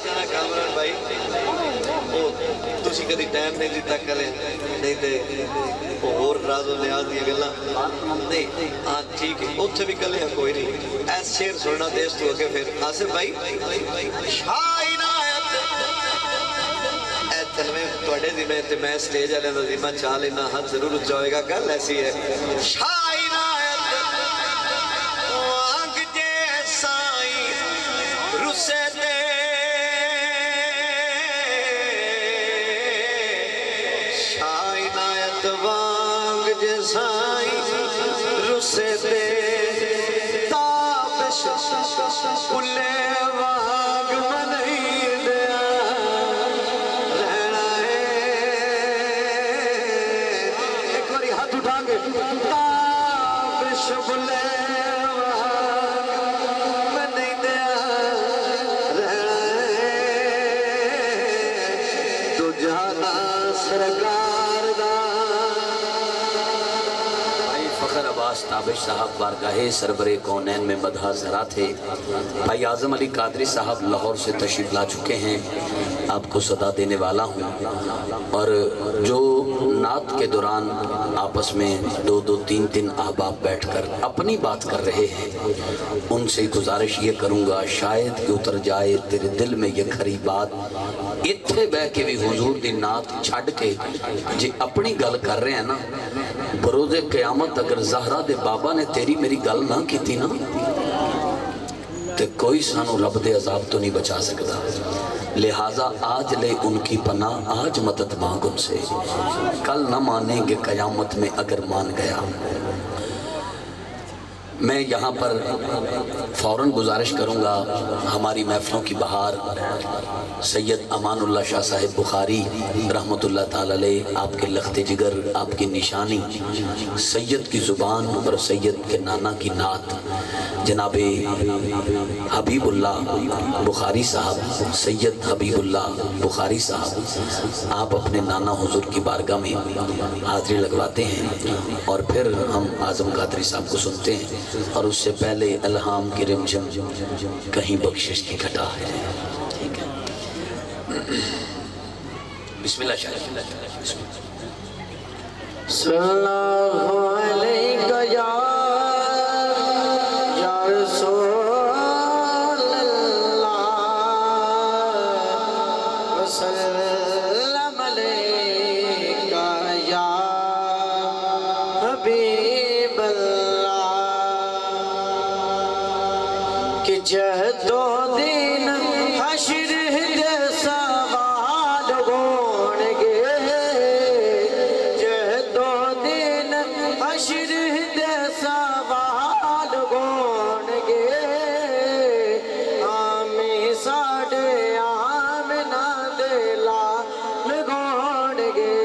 جانا کامران بھائی تسی کدی ٹائم نہیں دیتا کرے نہیں تے اور راز و نیاز دیا گلا نہیں ہاں ٹھیک ہے اتھے بھی کلے ہیں کوئی نہیں ایس شیر سننا دیس تو اگے پھر آصف بھائی شاہ عنایت اے تلویں توڑے ذمہ تے میں سٹیج آلے دا ذمہ چاہ لینا حد ضرور جائے گا گل ایسی ہے شاہ عنایت وانگ جیسائی رسے دے شاہ عنایت وانگ جیسائی رسے دے تابش کلے وانگ منہی دیا رہنا ہے ایک باری ہاتھ اٹھا کے تابش کلے وانگ منہی دیا رہنا ہے تو جانا سرکار دا فخر عباس تابش صاحب بارگاہ سربر کونین میں مدحہ ذرا تھے بھائی اعظم علی قادری صاحب لاہور سے تشریف لا چکے ہیں آپ کو صدا دینے والا ہوں اور جو نعت کے دوران آپس میں دو تین احباب بیٹھ کر اپنی بات کر رہے ہیں ان سے گزارش یہ کروں گا شاید کہ اتر جائے تیرے دل میں یہ کھری بات اتھے بہ کے بھی حضور دی نعت چھڑ کے جی اپنی گل کر رہے ہیں نا بروز قیامت اگر زہرہ دے بابا نے تیری میری گل نہ کی تھی نا تو کوئی سانو رب دے عذاب تو نہیں بچا سکتا لہٰذا آج لے ان کی پناہ آج مدد مانگ ان سے کل نہ مانیں گے قیامت میں اگر مان گیا میں یہاں پر فوراً گزارش کروں گا ہماری محفلوں کی بہار سید امان اللہ شاہ صاحب بخاری رحمت اللہ تعالی علیہ آپ کے لخت جگر آپ کی نشانی سید کی زبان اور سید کے نانا کی نعت جناب حبیب اللہ بخاری صاحب سید حبیب اللہ بخاری صاحب آپ اپنے نانا حضور کی بارگاہ میں حاضری لگواتے ہیں اور پھر ہم اعظم قادری صاحب کو سنتے ہیں اور اس سے پہلے الہام کی رمجم کہیں بخشش کی گھٹا ہے بسم اللہ شاہ صلی اللہ علیہ یا رسول اللہ وسلم علیہ یا حبیب اللہ کہ جہد و دین حشر دے سوال گون گے جہد و دین حشر دے سوال گون گے آمی ساڑے آمنہ دے لال گون گے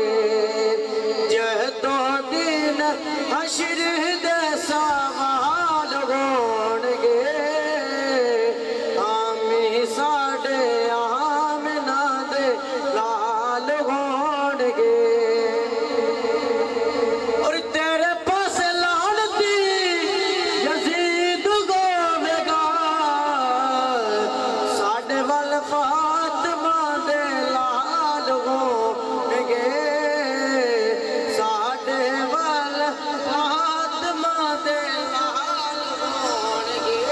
جہد و دین حشر دے سوال گون گے ساڑے آمنہ دے لال گون گے اور تیرے پاس لانتی یزید گوے گا ساڑے وال فاطمہ دے لال گون گے ساڑے وال فاطمہ دے لال گون گے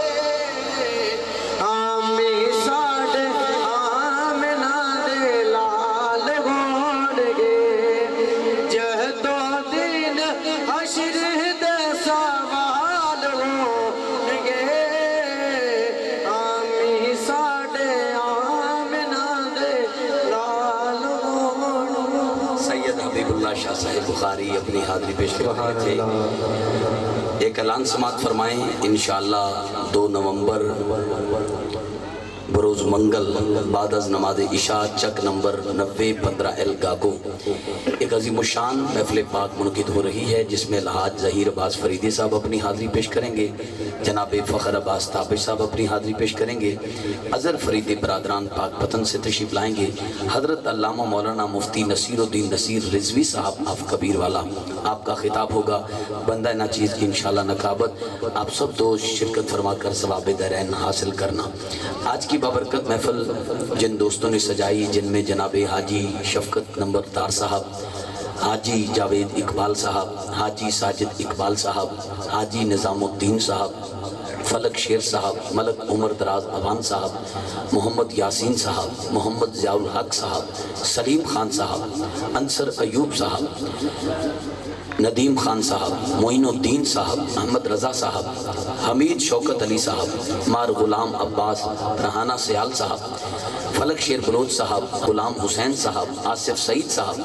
آمی ساڑے آمنہ دے لال گون گے جہد و دین حشر دے سوال گون گے آمی ساڑے آمنہ دے لال گون گے سید حبیب اللہ شاہ صاحب بخاری اپنی حاضری پیش کر رہے تھے ایک اعلان سماعت فرمائیں انشاءاللہ 2 نومبر بروز منگل بعد از نماز عشاء چک نمبر 9015 گاگو ایک عظیم الشان محفل پاک منعقد ہو رہی ہے جس میں الحاج ظہیر عباس فریدی صاحب اپنی حاضری پیش کریں گے جناب فخر عباس تابش صاحب اپنی حاضری پیش کریں گے اظہر فریدی برادران پاک پتن سے تشریف لائیں گے حضرت علامہ مولانا مفتی نصیر الدین نصیر رضوی صاحب آف کبیر والا آپ کا خطاب ہوگا بندہ نہ چیز کی انشاءاللہ نقابت آپ سب دوست شرکت فرما کر ثواب درین حاصل کرنا آج کی बबरकत महफल जिन दोस्तों ने सजाई, जिनमें जनाब हाजी शफकत नंबरदार साहब, हाजी जावेद इकबाल साहब, हाजी साजिद इकबाल साहब, हाजी निज़ामुद्दीन साहब, फलक शेर साहब, मलक उमर दराज अवान साहब, मोहम्मद यासीन साहब, मोहम्मद ज़ियाउल हक साहब, सलीम खान साहब, अंसर अयूब साहब, नदीम खान साहब, मोइनुद्दीन साहब, अहमद रज़ा साहब, हमीद शौकत अली साहब, मार गुलाम अब्बास, रहाना सियाल साहब, फलक शेर बलोच साहब, गुलाम हुसैन साहब, आसिफ सईद साहब।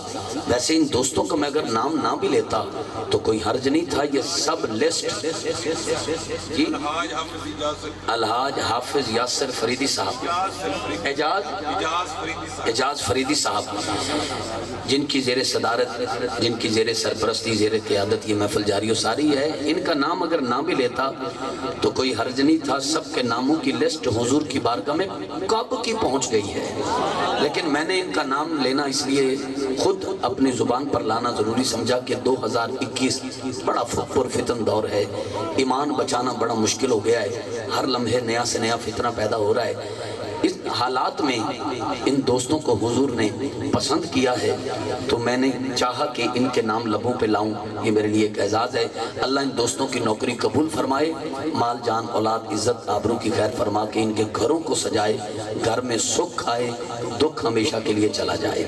वैसे इन दोस्तों का मैं अगर नाम ना भी लेता तो कोई हर्ज नहीं था। ये सब लिस्ट जी, अलहाज हाफिज यासिर फरीदी साहब, एजाज फरीदी साहब, जिनकी ज़ेर सदारत, जिनकी ज़ेर सरपरस्ती, ज़ेर क़यादत ये महफिल जारी सारी है। इनका नाम अगर ना भी लेता तो कोई हर्ज नहीं था। सबके नामों की लिस्ट हुजूर की बारगाह में कब की पहुंच गई है, लेकिन मैंने इनका नाम लेना इसलिए खुद अपनी ज़ुबान पर लाना ज़रूरी समझा कि 2021 बड़ा पुरफितन दौर है। ईमान बचाना बड़ा मुश्किल हो गया है। हर लम्हे नया से नया फितना पैदा हो रहा है। इस हालात में इन दोस्तों को हुजूर ने पसंद किया है तो मैंने चाहा कि इनके नाम लबों पे लाऊं। ये मेरे लिए एक एजाज़ है। अल्लाह इन दोस्तों की नौकरी कबूल फरमाए, माल जान औलाद इज़्ज़त आबरू की खैर फरमा के इनके घरों को सजाए, घर में सुख आए, दुख हमेशा के लिए चला जाए।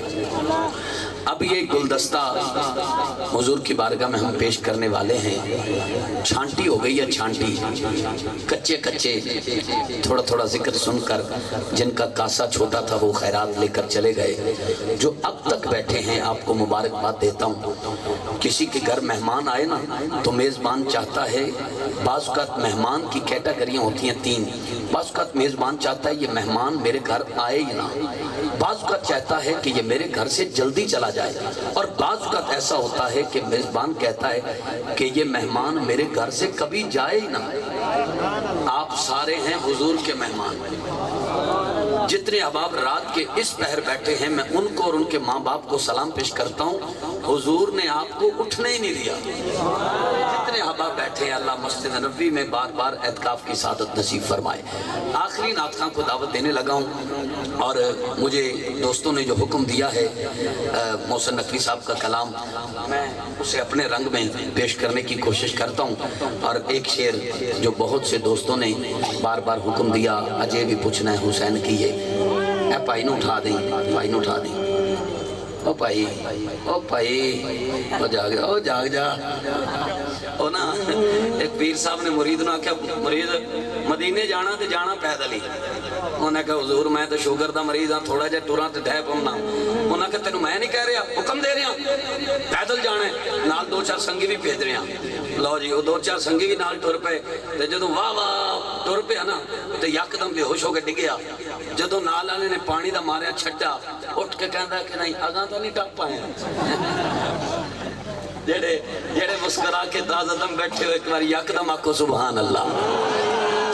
अब ये गुलदस्ता हुजूर की बारगाह में हम पेश करने वाले हैं। छांटी हो गई है, छांटी, कच्चे कच्चे थोड़ा थोड़ा जिक्र सुनकर जिनका कासा छोटा था वो खैरात लेकर चले गए। जो अब तक बैठे हैं आपको मुबारकबाद देता हूँ। किसी के घर मेहमान आए ना तो मेज़बान चाहता है, बाज़ औक़ात मेहमान की कैटेगरियाँ होती हैं 3। बाज़ औक़ात मेज़बान चाहता है ये मेहमान मेरे घर आए ही ना, बाज़ औक़ात चाहता है कि ये मेरे घर से जल्दी चला जाए, और बाज़ औक़ात ऐसा होता है कि मेज़बान कहता है कि ये मेहमान मेरे घर से कभी जाए ही ना। आप सारे हैं हुजूर के मेहमान। जितने अहबाब रात के इस पहर बैठे हैं मैं उनको और उनके माँ बाप को सलाम पेश करता हूँ। हुजूर ने आपको उठने ही नहीं दिया। जितने अहबाब बैठे हैं अल्लाह मस्जिद नबवी में बार बार एतकाफ की सादत नसीब फरमाए। आखिरी नात खां को दावत देने लगा हूँ और मुझे दोस्तों ने जो हुक्म दिया है मोहसिन नकवी साहब का कलाम, मैं उसे अपने रंग में पेश करने की कोशिश करता हूँ। और एक शेर जो बहुत से दोस्तों ने बार बार हुक्म दिया, अजय भी पूछना है हुसैन की, ये भाई ने उठा दें, भाई ने उठा दें। ओ भाई, ओ भाई, ओ जाग जा, ओ जाग जा। ओ ना एक पीर साहब ने मुरीद ने आख्या, मुरीद मदीने जाना तो जाना पैदल ही। उन्हें कहा हुजूर मैं तो शुगर का मरीज हाँ, थोड़ा जिहा टुरा तो ढह पाउना। उन्हें कहा तेन मैं नहीं कह रहा, हुक्म दे रहा, पैदल जाना है, नाल 2-4 संगी भी भेज रहे हैं। लो जी, वो 2-4 संगी भी नाल टुर पे, तो जो वाह वाह टुर पे ना तो यकदम बेहोश होकर डिगया। जो नाल वाले ने पानी का मारिया छड्डा, उठ के कहता कि नहीं अगा तो नहीं टप पाए। जेड़े जेड़े मुस्कुरा के दादम बैठे हो एक बार यकदम आखो सुभान अल्लाह।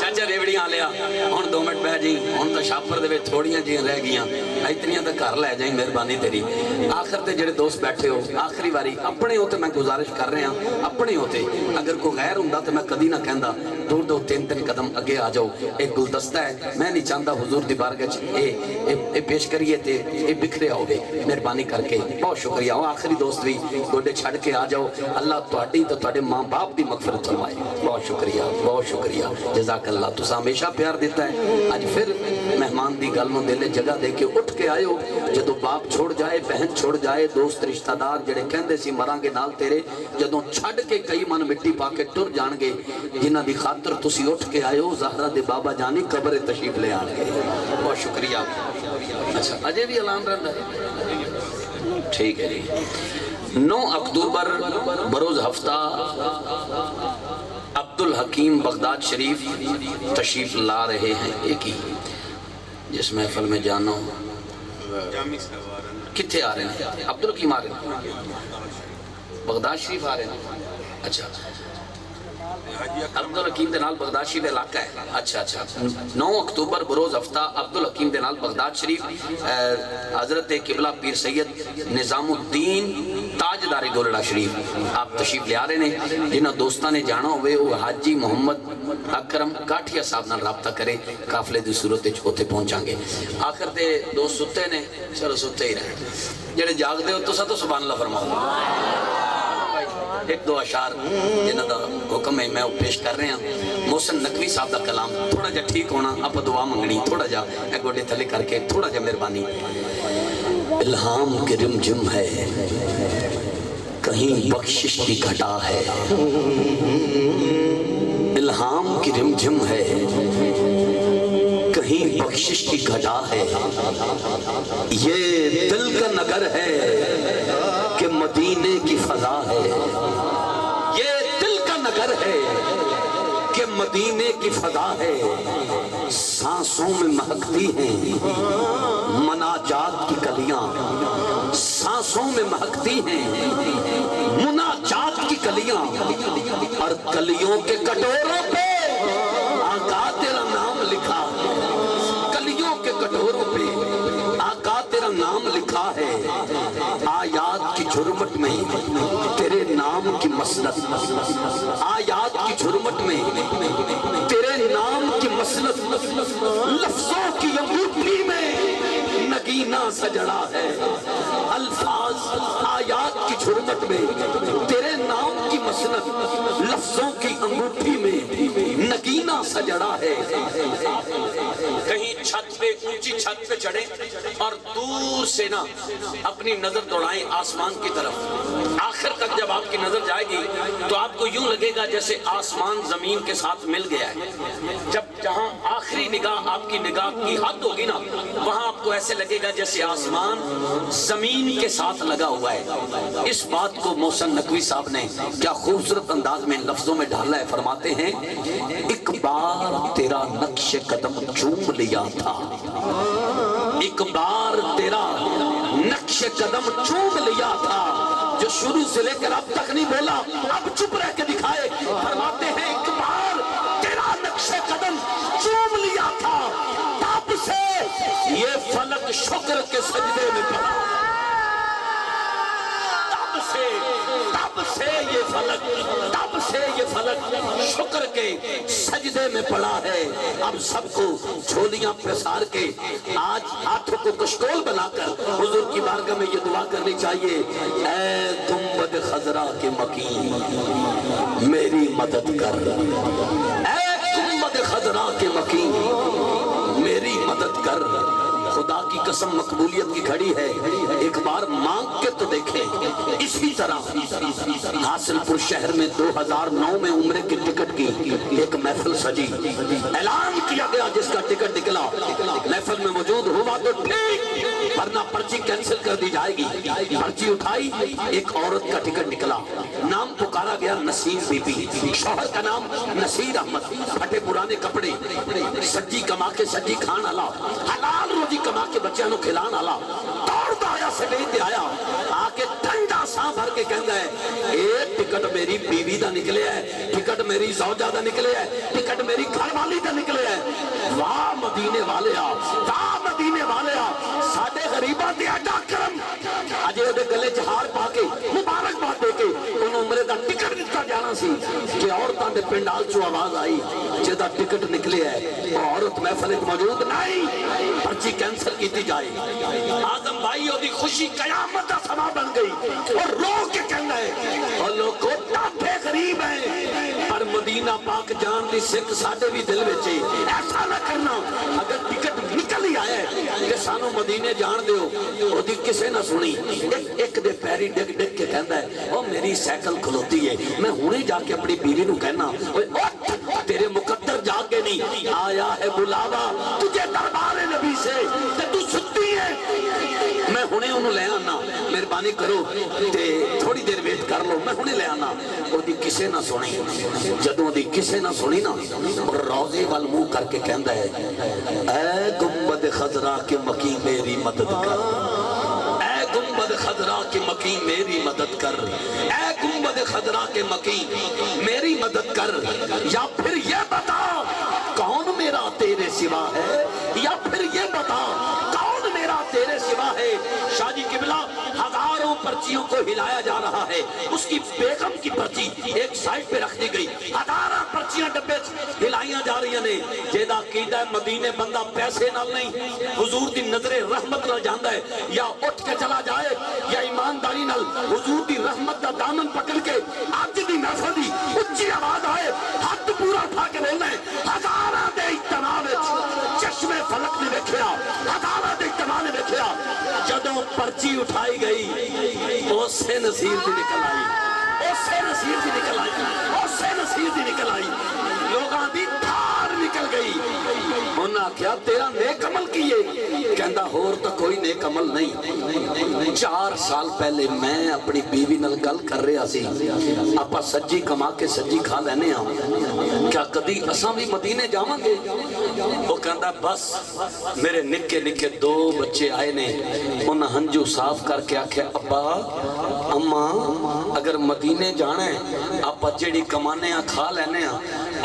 चाचा रेवड़ियां लिया हुण 2 मिनट बह जी, हुण तो छापर दे विच थोड़ियां जिहियां रह गईयां, इतनियां तो घर लै जाई, मेहरबानी तेरी। आखिर ते जेड़े दोस्त बैठे हो आखिरी बारी अपने होते मैं गुजारिश कर रहा, अपने होते अगर कोई गैर हुंदा तो मैं कदी ना कहंदा 2-2 3-3 कदम अगे आ जाओ। एक गुलदस्ता है, मैं नहीं चाहता हुजूर दी बारगाह च ए पेश करिए ते ए बिखरिया होवे। मेहरबानी करके बहुत शुक्रिया। आखिरी दोस्त भी गोडे छड़ के आ जाओ। अल्लाह तुहाडी ते तुहाडे मां बाप दी मगफिरत फरमाए। बहुत शुक्रिया, बहुत शुक्रिया, जज़ाकल्लाह। तुसा हमेशा प्यार दिता है, अज फिर मेहमान दी गल नूं दिल जगह दे के उठ के आयो। जदों बाप छोड़ जाए, बहन छोड़ जाए, दोस्त रिश्तेदार जेड़े कहंदे सी मरांगे नाल तेरे, जदों छड़ के कई मन मिट्टी पा के टुर जाणगे, जिन्हां दी खातर तुसी उठ के आयो, ज़हरा दे बाबा जानी कब्र तशरीफ ले आणगे। बहुत शुक्रिया। अच्छा, अजय भी ऐलान रहा है, ठीक है जी। 9 अक्टूबर बरोज हफ्ता अब्दुल हकीम बगदाद शरीफ तशरीफ ला रहे हैं। एक ही जिस महफिल में जानो कितने आ रहे हैं, अब्दुल हकीम आ रहे हैं, बगदाद शरीफ आ रहे हैं। अच्छा, अब्दुल हकीम दे नाल बगदाद शरीफ इलाका है। अच्छा अच्छा, 9 अक्टूबर बरोज हफ्ता अब्दुल हकीम दे नाल बगदाद शरीफ हजरत किबला पीर सैयद निज़ामुद्दीन ताजदारे गोलड़ा शरीफ आप तशरीफ ले आ रहे हैं। जिन्होंने दोस्तों ने जाना होवे वो हाजी मुहम्मद अकरम काठिया साहब नाल राबता करे, काफले की सूरत उत्थे पहुंचांगे। आखिर ते दोस्त सुते ने, चलो सुते ही रहे, जेडे जागदे हो तुसां तो सुभान अल्लाह फरमाओ। एक दो अशार जिन्हां दा हुक्म है मैं वो पेश कर रहे हैं। मोहसिन नकवी साहब का कलाम थोड़ा जा ठीक होना, आप दुआ मंगनी, थोड़ा जा गोडे थले करके थोड़ा जा मेहरबानी। इल्हाम के रिमझिम है, कहीं बख्शिश की घटा है। इल्हाम की रिमझिम है, कहीं बख्शिश की घटा है। ये दिल का नगर है कि मदीने की फजा है। ये दिल का नगर है कि मदीने की फजा है। सांसों में महकती हैं मनाजात की कलियां, सांसों में महकती हैं मुनाजात की कलियां। और कलियों के कटोरों पे आका तेरा नाम लिखा है। कलियों के कटोरों पे आका तेरा नाम लिखा है। आयात की झुरमट में तेरे नाम की मसनद, आयात की झुरमट में तेरे नाम की मसनद। लफ्जों की अंगूठी में नगीना सजड़ा है। अल्फाज आयात की झुरमट में तेरे नाम की मसनद, लफ्जों की अंगूठी में नगीना सजड़ा है। कहीं छत पे, ऊंची छत पे चढ़े और दूर से ना अपनी नजर दौड़ाएं आसमान की तरफ। आखिर तक जब आपकी नजर जाएगी तो आपको यूं लगेगा जैसे आसमान जमीन के साथ मिल गया है। जब जहां आखिरी निगाह आपकी निगाह की हद होगी ना, वहां आपको ऐसे लगेगा जैसे आसमान जमीन के साथ लगा हुआ है। इस बात को मोहसिन नकवी साहब ने क्या खूबसूरत अंदाज में लफ्जों में ढाला है। फरमाते हैं, एक बार तेरा नक्श कदम चूम लिया था, एक बार तेरा नक्श कदम चूम लिया था। जो शुरू से लेकर अब तक नहीं बोला, अब चुप रह के दिखाए। फरमाते हैं, एक बार तेरा नक्श कदम चूम लिया था, तब से ये फलक शुक्र के सजदे में पड़ा। तब से ये फलक, तब से ये फलक शुक्र के सजदे में पड़ा है। अब सबको झोलियां प्रसार के आज हाथों को कशकोल बनाकर हुजूर की बारगाह में ये दुआ करनी चाहिए, ऐ गुंबद खजरा के मकीन मेरी मदद कर। ऐ गुंबद खजरा के मकीन मेरी मदद कर। खुदा की कसम मकबूलियत की घड़ी है, एक बार मांग के तो देखें। इसी तरह हासिलपुर शहर में 2009 में उम्रे की टिकट की एक महफिल सजी। ऐलान किया गया जिसका टिकट निकला महफिल में मौजूद हुआ तो ठीक, वरना पर्ची कैंसिल कर दी जाएगी। पर्ची उठाई, एक औरत का टिकट निकला, नाम पुकारा गया नसीम बीबी, शौहर का नाम नसीर अहमद, फटे पुराने कपड़े, सज्जी कमा के सज्जी खान आला, हलाल रोजी कमा के बच्चों को खिलान आला। दौड़ता आया से लेते आया, आके ठंडा सा भर के कहता है, ए टिकट मेरी बीवी दा निकले है, टिकट मेरी सौजा दा निकले है, टिकट मेरी घरवाली दा निकले है। वाह मदीने वाले आ, वाह मदीने वाले आ, साडे गरीबां ते एडा करम। अजे ओदे गले च हार पा के मुबारकबाद दे के ओनू उमरे दा टिकट दिता जाना सी कि औरतां दे पिंडाल चों आवाज आई, जेदा टिकट निकले है औरत महफिल च मौजूद नहीं, पर्ची कैंसिल की जाए। आजम भाई ओदी खुशी कयामत दा समा बन गई और रो के कहना है, और लोगों टाठे गरीब है पर मदीना पाक जान दी सिख साडे भी दिल विच है। ऐसा ना करना, अगर टिकट निकल ही आया कि सानू मदीने जान दिओ। ओदी किसे ना सुनी, एक दे पैरी डिग डिग के कहंदा है, ओ मेरी साइकिल खलोती है, मैं हुणे जाके अपनी बीवी नू कहना, ओए उठ तेरे मुकद्दर जागे नहीं, आया है बुलावा तुझे दरबार नबी से, ते तू सुत्ती है, मैं हुणे ओनू ले आना, मेहरबानी करो ते थोड़ी देर वेट कर लो, मैं हुणे ले आना। ओदी किसे ना सुनी, जदों दी किसे ना सुनी ना, और रोजे वाल मुंह करके कहंदा है, ऐ गुंबद खजरा के मकी मेरी मदद कर, ऐ गुंबद खजरा के मकी मेरी मदद कर, ऐ गुंबद खजरा के मकी मेरी मदद कर। या फिर ये बता कौन मेरा तेरे सिवा है, या फिर ये बता कौन मेरा तेरे सिवा है। शादी किबला हजारों पर्चियों को हिलाया जा रहा है। उसकी बेगम की पर्ची एक साइड पे रख दी गई, 1000 पर्चियां डब्बे हिलाइयां जा रही ने। जेदा कीदा मदीने बंदा पैसे नाल नहीं, हुजूर दी नजरे रहमत नाल जांदा है, या उठ के चला जाए या ईमानदारी नाल हुजूर दी रहमत दा दामन पकड़ के अज दी महफिल दी उच्ची आवाज आए, हाथ पूरा उठा के बोलना है। हजारां दे इज्तिमा विच चश्मे फलक ने वेखिया, हजारां दे इज्तिमा ने वेखिया, जदों पर्ची उठाई गई उसे नसीर दी निकल आई, उसे नसीर दी निकल आई, उसे नसीर दी निकल आई, लोगां दी धार निकल गई। उन्हें आख्या तेरा नेक अमल की है? कहंदा होर तो कोई नेक अमल नहीं। 4 साल पहले मैं अपनी बीवी नाल गल कर रहा सी, आपां सज्जी कमा के सज्जी खा लैने आ, क्या कदी असां भी मदीने जावांगे? वो कहंदा बस मेरे निक्के निक्के 2 बच्चे आए ने। उन्हें हंजू साफ करके आख्या अब्बा अम्मा अगर मदीने जाना है आपां जेड़ी कमाने आ खा लैने आ,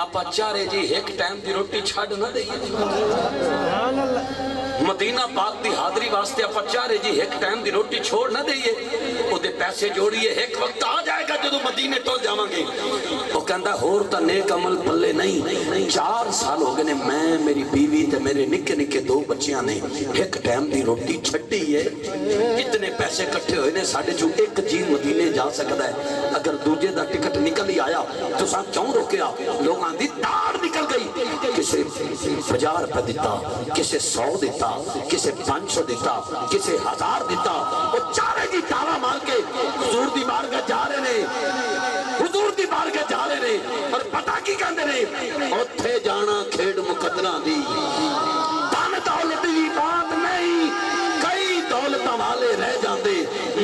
आपां चारे जी एक टाइम की रोटी छड़ ना देइए। मदीना पाक दी हाजरी वास्ते आप चारे जी एक टाइम दी रोटी छोड़ ना देइए, ओदे पैसे जोड़िए, एक वक्त आ जाएगा जदों मदीने टुर जावांगे। वो कहंदा होर तां नेक अमल पल्ले नहीं। 4 साल हो गए ने मैं, मेरी बीवी ते मेरे निक्के निक्के 2 बच्चियां ने एक टाइम दी रोटी छड्डी है। इतने पैसे इकट्ठे होए ने, साडे चों एक जी मदीने जा सकदा है, अगर दूजे दा टिकट निकल ही आया तो सा क्यों रोकिया? लोगां दी ताड़ निकल गई, किसे 50 रुपए दिता, किसे 100 दिता, किसे 500 दिता, किसे 1000 दिता। वो चारे जी ताला मार के हुजूर दी बारगाह जा रहे ने, हुजूर दी बारगाह जा रहे ने, और पता की कहंदे ने, उत्थे जाना खेड मुकद्दरां दी, धन दौलत दी बात नहीं। कई दौलत वाले रह जाते,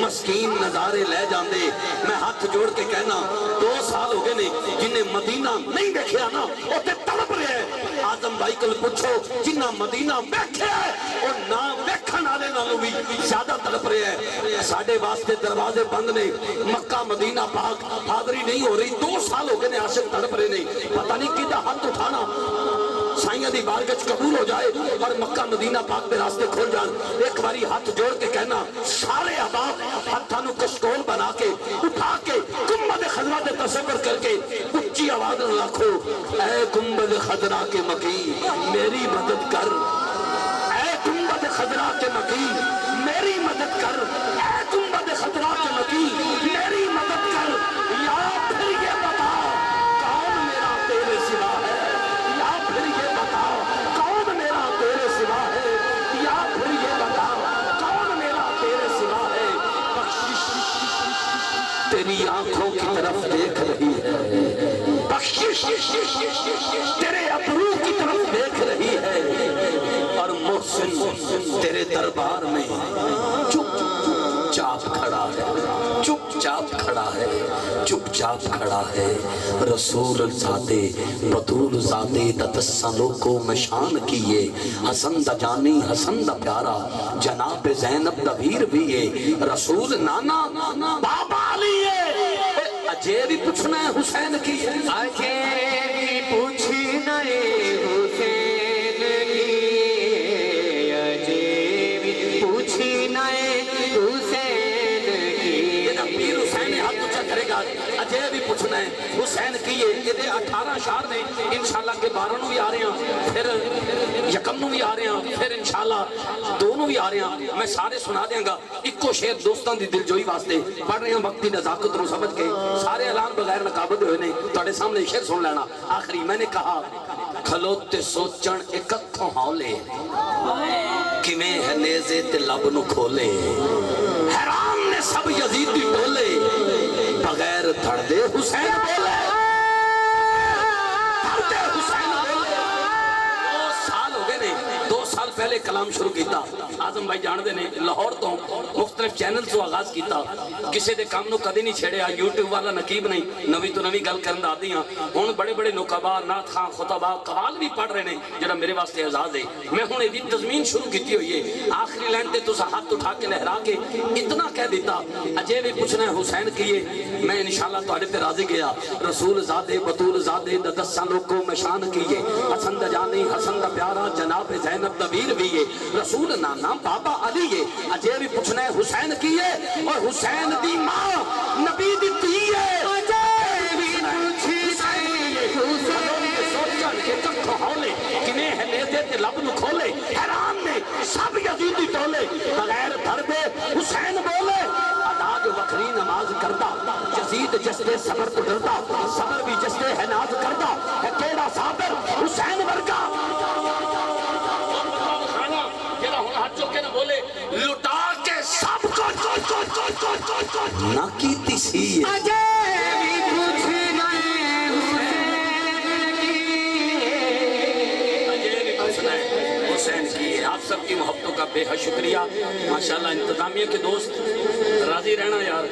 मस्कीन नजारे ले जाते। मैं हाथ जोड़ के कहना 2 साल हो गए ने जिन्हें मदीना नहीं देखा ना उसे तड़प रहा है। आजम भाई को पूछो जिन्ना मदीना वेख्या है और ना वेखण वाले नालों भी ज्यादा तड़प रहा है। साडे वास्ते दरवाजे बंद ने, मक्का मदीना पाक हाजरी नहीं हो रही। 2 साल हो गए ने आशिक तड़प रहे ने, पता नहीं किदा हाथ उठाना साइयां दी बारगाह कबूल हो जाए और मक्का मदीना पाक के रास्ते खुल जान। एक बारी हाथ जोड़ के कहना सारे अहबाब हाथां नूं कशकोल बना के उठा के गुंबद खजरा दे तसव्वुर करके उच्ची आवाज नाल आखो, ऐ गुंबद खजरा के मकीन मेरी मदद कर, ऐ गुंबद खजरा के मकीन मेरी मदद कर, ऐ गुंबद खजरा के मकीन मेरी मदद कर। या फिर ये बताओ कौन मेरा तेरे सिवा है, या फिर ये बताओ कौन मेरा तेरे सिवा है, या फिर ये बताओ कौन मेरा तेरे सिवा है। बख्शिश तेरी आंखों की तरफ देख रही है, बख्शिश तेरे अबरू की तरफ देख रही है, और मुहसिन तेरे दरबार में चुपचाप खड़ा है, चुपचाप खड़ा है, चुपचाप खड़ा है। रसूल ज़ाते बतूल ज़ाते ततस्सलों को मशान किए, हसन दा जानी हसन दा प्यारा जनाब ज़ैनब दा वीर भी है। रसूल नाना बाबा अली है, अजय भी पूछना है हुसैन की, अजय भी पूछना है हुसैन की, अजय भी पूछना है हुसैन की। ये पीर हुसैन हाथ ऊंचा करेगा, अजय भी पूछना है हुसैन की। ये 18 शार ने, इंशाल्लाह के 12 नूं भी आ रहे हैं, फिर यकम नूं भी आ रहे हैं, फिर इंशाल्लाह 2 नूं भी आ रहे हैं। मैं सारे सुना देंगा, इको शेर दोस्तों की दिलजोई वास्ते पढ़ रहे हैं, वक्त की नजाकत नूं समझ के सारे ऐलान बगैर नकाबत हुए ने, तुहाडे सामने शेर सुन लेना। आखिरी मैंने कहा खलोते सोचण एक अखों हौले, किवें है नेज़े ते लब नूं खोले, हैरान ने सब यजीदी टोले, बगैर धड़दे हुसैन बोले, धड़दे हुसैन बोले। 2 साल हो गए ने, 2 साल पहले कलाम शुरू किया। आजम भाई जानते ने, लाहौर तो मुख्तलिफ चैनल से आगाज किया, किसी के काम कभी नहीं छेड़िया, यूट्यूब वाला नकीब नहीं, नवी तो नवी गल करन दा आदी हां। हुण बड़े बड़े नुकाबा नात खां खुतबा कवाल भी पढ़ रहे हैं, जिहड़ा मेरे वास्ते एजाज है। मैं हुण इहदी तज़मीन शुरू की हुई है। आखिरी लाइन ते तुसां हाथ उठा के लहरा के इतना कह दिता, अजय भी पूछना है हुसैन की है। मैं इंशाअल्लाह तुहाडे ते राज़ी गया। रसूल ज़ादे बतूल ज़ादे दस्सां लोगों में शान की है, हसन दा जानी हसन दा प्यारा जनाब ज़ैनब दा वीर भी है। रसूल नाना बाबा अली है, अजय भी पूछना है हुसैन की है, और حسین دی ماں نبی دی دھی ہے لب نو کھولے حیران نے سب یزیدی ٹولے بغیر دھر دے حسین بولے ادا جو وکری نماز کردا یزید جس دے صبر تو ڈردا صبر بھی جس دے ہے ناز کردا ہے کیڑا صابر حسین ورگا جڑا ہن ہاتھ چوک کے نہ بولے لٹا کے سب کو نہ کیتی سی اجے بھی پوچھ حسین کی آپ سب کی محبتوں کا بے حد شکریہ ماشاءاللہ انتظامیہ کے دوست راضی رہنا یار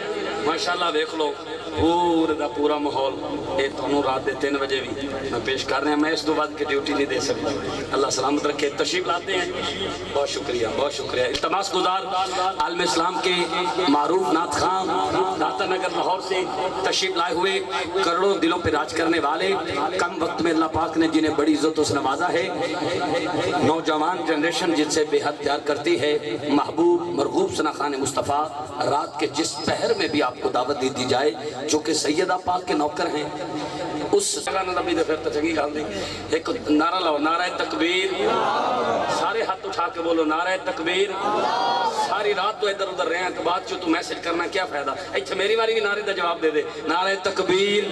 ماشاءاللہ دیکھ لو پورا دا پورا ماحول یہ تمہوں رات دے 3 بجے بھی میں پیش کر رہے ہیں میں اس دو بعد کی ڈیوٹی نہیں دے سکتا اللہ سلامت رکھے تشریف لاتے ہیں بہت شکریہ التماس گزار عالم اسلام کے معروف نعت خواں داتا نگر لاہور سے تشریف لائے ہوئے کروڑوں دلوں پہ راج کرنے والے کم وقت میں اللہ پاک نے جنہیں بڑی عزت سے نوازا ہے نوجوان جنریشن جن سے بے حد پیار کرتی ہے محبوب مرغوب ثنا خان مصطفیٰ رات کے جس پہر میں بھی آپ کو دعوت دی جائے جو کہ سیدہ پاک کے نوکر ہیں اس جگہ نبی دے پھر تچنگی گال دی ایک نعرہ لاؤ نعرہ تکبیر سارے ہاتھ اٹھا کے بولو نعرہ تکبیر ساری رات تو ادھر ادھر رہے ہیں تو بات تو میسج کرنا کیا فائدہ اچھا میری باری بھی نعرے دا جواب دے دے نعرہ تکبیر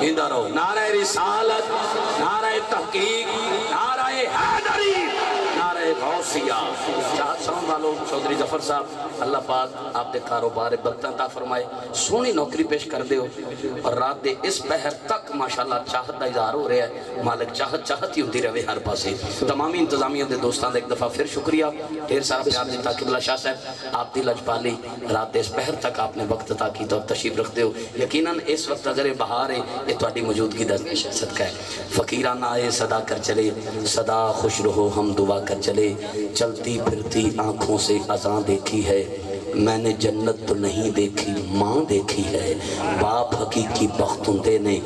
ہندہ رہو نعرہ رسالت نعرہ تحقیق نعرہ حیدری نعرہ غوثیہ چاہت سلام والوں چودھری ظفر صاحب اللہ پاک آپ دے کاروبار برکتاں عطا فرمائے سونی نوکری پیش کر دے اور رات دے اس پہر تک ماشاءاللہ چاہت دا اظہار ہو رہا ہے مالک چاہت ہی ہوتی رہے ہر پاسے تمامی انتظامیہ دے دوستان دے ایک دفعہ پھر شکریہ ڈھیر سارا پیار دیتا قبلہ شاہ صاحب آپ دی لجپالی رات دے اس پہر تک آپ نے وقت عطا کی تو تشریف رکھتے ہو یقیناً اس وقت اگر بہار ہے یہ تہاڈی موجودگی دا صدقہ ہے فقیرانہ آئے صدا کر چلے صدا خوش رہو ہم دعا کر چلے چلتی پھرتی آنکھوں سے اذان دیکھی ہے میں نے جنت تو نہیں دیکھی ماں دیکھی ہے باپ حقیقی بختوں دے نے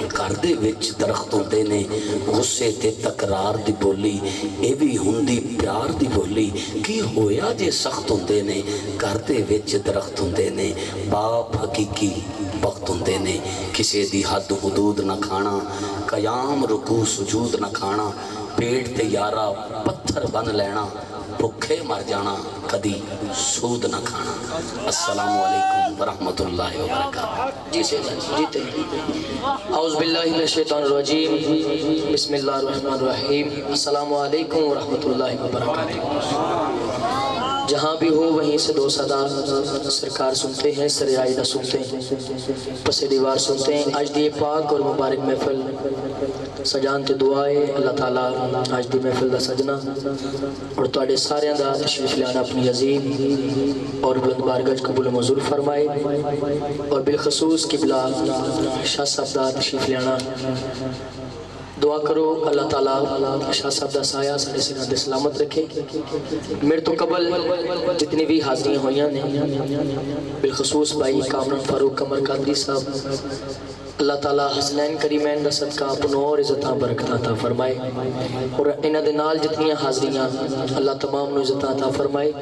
گھر دے وچ درختوں دے نے غصے تے تکرار دی بولی اے بھی ہندی پیار دی بولی کی ہویا جے سختوں دے نے گھر دے وچ درختوں دے نے باپ حقیقی بختوں دے نے کسے دی حد حدود نہ کھانا قیام رکوع سجود نہ کھانا پیٹ تے یارا پتھر بن لینا بھکھے مر جانا کدی سود نہ کھانا السلام علیکم ورحمت اللہ وبرکاتہ جی سے جیتے اعوذ باللہ من الشیطان الرجیم بسم اللہ الرحمن الرحیم السلام علیکم ورحمت اللہ وبرکاتہ جہاں بھی ہو وہیں سے دو صدا سرکار سنتے ہیں سر عائدہ سنتے ہیں پس دیوار سنتے ہیں آج دی پاک اور مبارک محفل سجانتے دعائے اللہ تعالیٰ آج دی محفل دا سجنا اور تواڈے سارے دا تشریف لانا اپنی عظیم اور بلند بارگاہ قبول منظور فرمائے اور بالخصوص قبلہ شاہ صاحب دا تشریف لانا دعا کرو اللہ تعالیٰ شاہ صاحب دا سایہ سارے سنہ دے سلامت رکھے میرے تو قبل جتنی بھی حاضریاں ہوئیاں نے بالخصوص بھائی کامران فاروق قمر قادری صاحب اللہ تعالیٰ حسنین کریمین دا صدقہ اپنوں اور عزتاں برکتاں عطا فرمائے اور انہ دے نال جتنیاں حاضریاں اللہ تمام نو عزتاں عطا فرمائے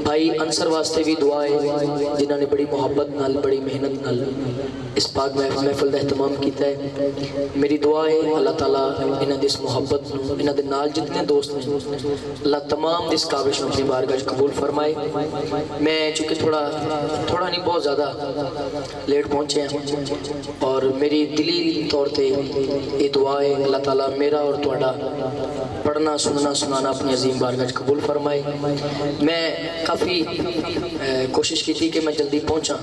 بھائی انصر واسطے بھی دعائے جنہاں نے بڑی محبت نال بڑی محنت نال اس پاک محفل دا اہتمام کیتا ہے میری دعا ہے اللہ تعالیٰ انہ دے اس محبت انہ دے نال جتنے دوست ہیں اللہ تمام دے اس کابش اپنی بارگاہ قبول فرمائے میں چونکہ تھوڑا نہیں بہت زیادہ لیٹ پہنچے ہیں اور میری دلی طور تے یہ دعا ہے اللہ تعالیٰ میرا اور تواڈا پڑھنا سننا سنانا اپنی عظیم بارگاہ قبول فرمائے میں کافی کوشش کی تھی کہ میں جلدی پہنچا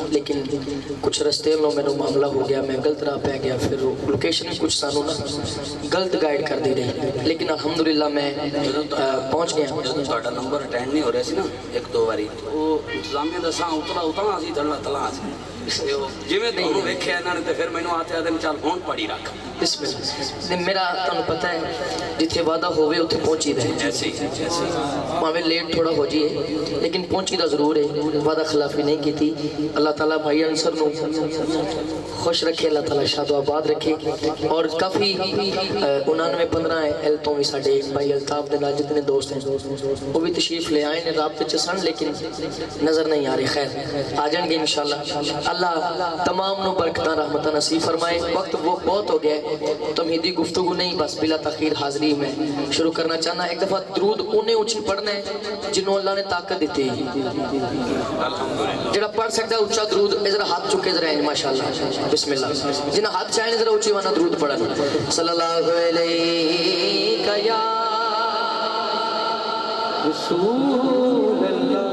لیکن کچھ رستے میں میرا معاملہ ہو گیا میں غلط راہ پہ گیا پھر لوکیشن کچھ سانوں نا غلط گائیڈ کر دی رہی لیکن الحمدللہ میں پہنچ گیا تواڈا نمبر اٹینڈ نہیں ہو رہا سی نا ایک دو باری وہ انتظامیہ دا ساں اتنا سی تھڑنا تلا سی ਜਿਵੇਂ ਤੁਹਾਨੂੰ ਵੇਖਿਆ ਇਹਨਾਂ ਨੇ ਤੇ ਫਿਰ ਮੈਨੂੰ ਆਤੇ ਆਦਮ ਚੱਲ ਹੁਣ ਪੜੀ ਰੱਖ ਬਿਸਮਿਲ੍ਲਾ ਮੇਰਾ ਤੁਹਾਨੂੰ ਪਤਾ ਹੈ ਜਿੱਥੇ ਵਾਦਾ ਹੋਵੇ ਉੱਥੇ ਪਹੁੰਚੀ ਰਹੇ ਐਸੀ ਭਾਵੇਂ ਲੇਟ ਥੋੜਾ ਹੋ ਜਾਈਏ ਲੇਕਿਨ ਪਹੁੰਚੀ ਦਾ ਜ਼ਰੂਰ ਹੈ ਵਾਦਾ ਖਿਲਾਫੀ ਨਹੀਂ ਕੀਤੀ ਅੱਲਾਹ ਤਾਲਾ ਭਾਈ ਅਨਸਰ ਨੂੰ خوش رکھے اللہ تعالیٰ شاد و آباد رکھے اور کافی 99-15 ایل تو بھی ساڑھے بھائی الطاف دے نال جتنے دوست ہیں وہ بھی تشریف لے آئے ہیں رابطے چسن لیکن نظر نہیں آ رہے خیر آ جائیں گے انشاءاللہ اللہ تمام نو برکتہ رحمتہ نصیب فرمائے وقت وہ بہت ہو گیا ہے تمہیدی گفتگو نہیں بس بلا تاخیر حاضری میں شروع کرنا چاہنا ایک دفعہ درود انہیں اونچی پڑھنا ہے جنہوں اللہ نے طاقت دیتی جڑا پڑھ سکتا ہے اونچا درود ذرا ہاتھ چکے ذرا ہیں ماشاءاللہ بسم اللہ جنہاں ہاتھ چاہیں ذرا اونچی وانا درود پڑھنا صلی اللہ علیہ یا رسول اللہ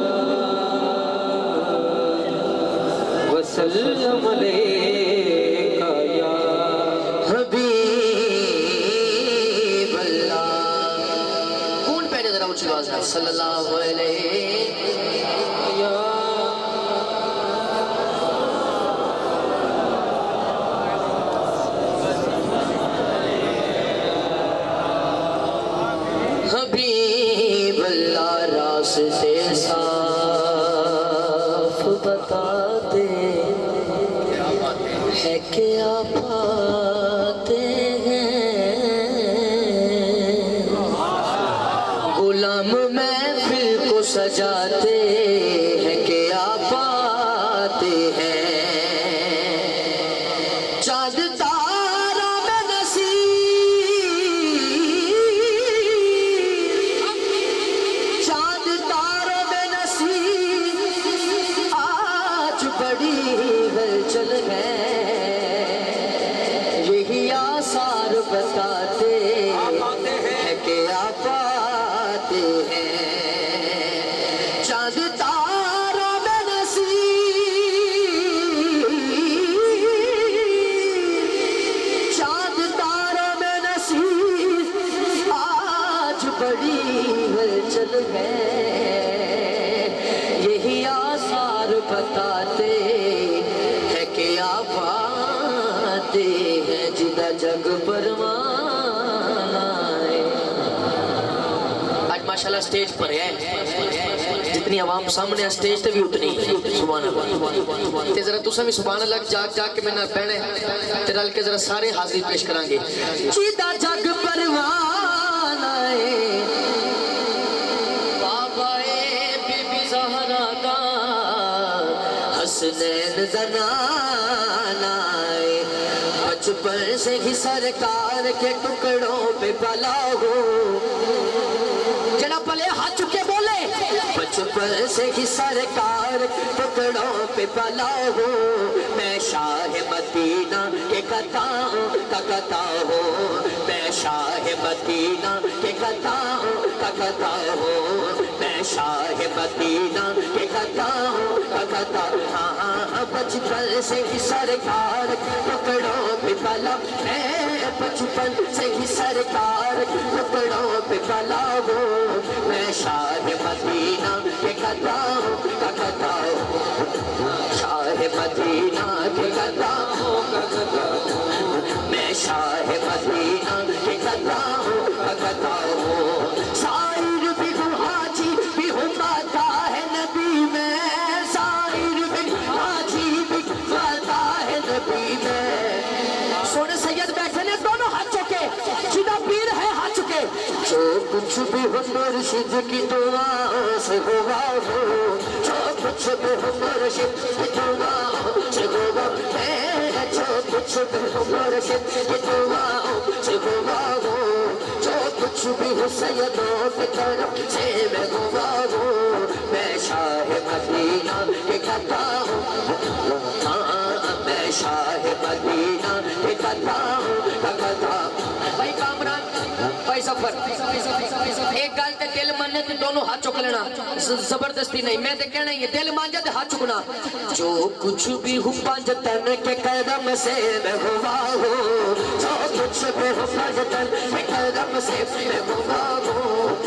وسلم علیہ یا حبیب اللہ کون پہلے ذرا اونچی آواز ہے صلی اللہ علیہ یا حبیب اللہ راستے صاف بتاتے ہے کیا پاتے ہیں غلام محفل کو سجاتے ہیں کیا پاتے ہیں چاند تارا میں چاند تاروں میں نصیب آج بڑی ہلچل ہے یہی آثار بتاتے ہیں کہ آپ آتے ہیں چاند تاروں میں نصیب چاند تاروں میں نصیب آج بڑی ہلچل ہے یہی آثار بتاتے ہیں کہ آپ آتے ہیں جدہ جگ پروانہ ہے آج ماشاءاللہ سٹیج پر ہے جتنی عوام سامنے ہے سٹیج تے بھی اتنی سبحان اللہ تے ذرا تسا بھی سبحان اللہ جاگ جاگ کے میں نہ پہنے تے رل کے ذرا سارے حاضری پیش کریں گے جدہ جگ پروانہ ہے حسنین زنانہ بچپن سے ہی سرکار کے ٹکڑوں پہ پلا ہو جڑا پلے ہاتھ چکے بولے بچپن سے ہی سرکار ٹکڑوں پہ پلا ہو میں شاہ مدینہ کے قطعوں کا قطع ہو میں شاہ مدینہ کے قطعوں کا قطع ہو میں شاہ مدینہ کے قطعوں کا قطع ہاں بچپن سے ہی سرکار ٹکڑوں پہ پلا میں بچپن سے ہی سرکار ٹکڑوں پہ پلا ہو میں شاہ مدینہ کے قطعوں کا قطع ہو شاہ مدینہ کے قطعوں کا قطع میں شاہ مدینہ کے قطعوں کا قطع ہو سائر بھی ہوں حاجی بھی ہوں باتا ہے نبی میں سائر بھی حاجی بھی باتا ہے نبی میں سونے سید بیٹھے نے دونوں ہاتھ چکے جدہ پیر ہے ہاتھ چکے جو کچھ بھی ہو مرشد کی دعا سے ہوا ہو جو کچھ بھی ہو مرشد کی دعا سے ہوا ہے جو کچھ بھی ہو مرشد کی دعا سے ہوا ہو جو کچھ بھی ہو سیدوں کی طرف سے میں ہوا ہوں میں شاہ مدینہ کے قطع ہوں میں شاہ مدینہ کے قطع ہوں کا قطع بھائی کامران بھائی سفر ایک گال تے دل ماننے تے دونوں ہاتھ چک لینا زبردستی نہیں میں تے کہنا یہ دل مان جا تے ہاتھ چکنا جو کچھ بھی ہوں پانچ تن کے قدم سے میں ہوا ہوں جو کچھ بھی ہوں پانچ تن کے قدم سے میں ہوا ہوں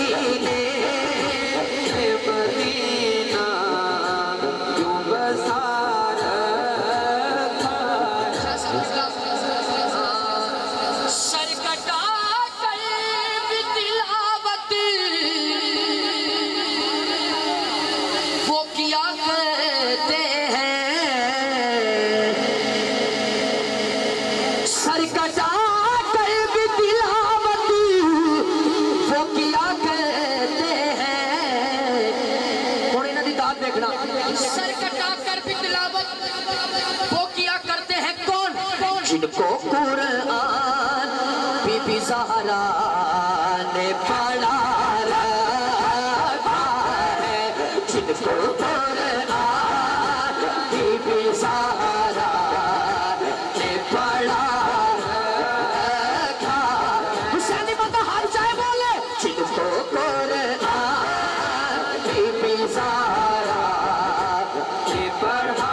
कुरान बीबी ज़हरा ने पढ़ा रखा है, जिनको कुरान बीबी ज़हरा ने पढ़ा रखा। हुसैनी बंदा हाथ चाहे बोले, जिनको कुरान बीबी ज़हरा ने पढ़ा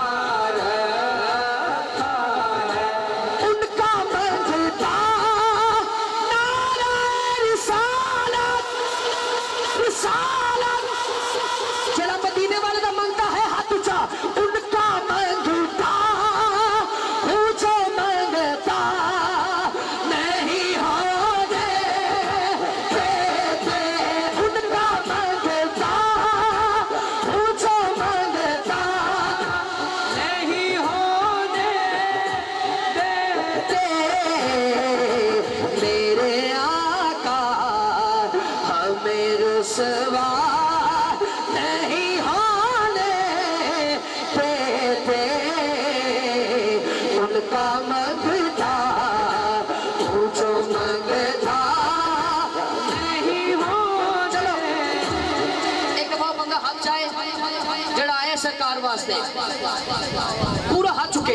नहीं होने देते, उनका मंगता जो मंगता नहीं हो। चलो एक दफा बंदा हाथ चाहे जड़ा आया सरकार वास्ते पूरा हाथ चुके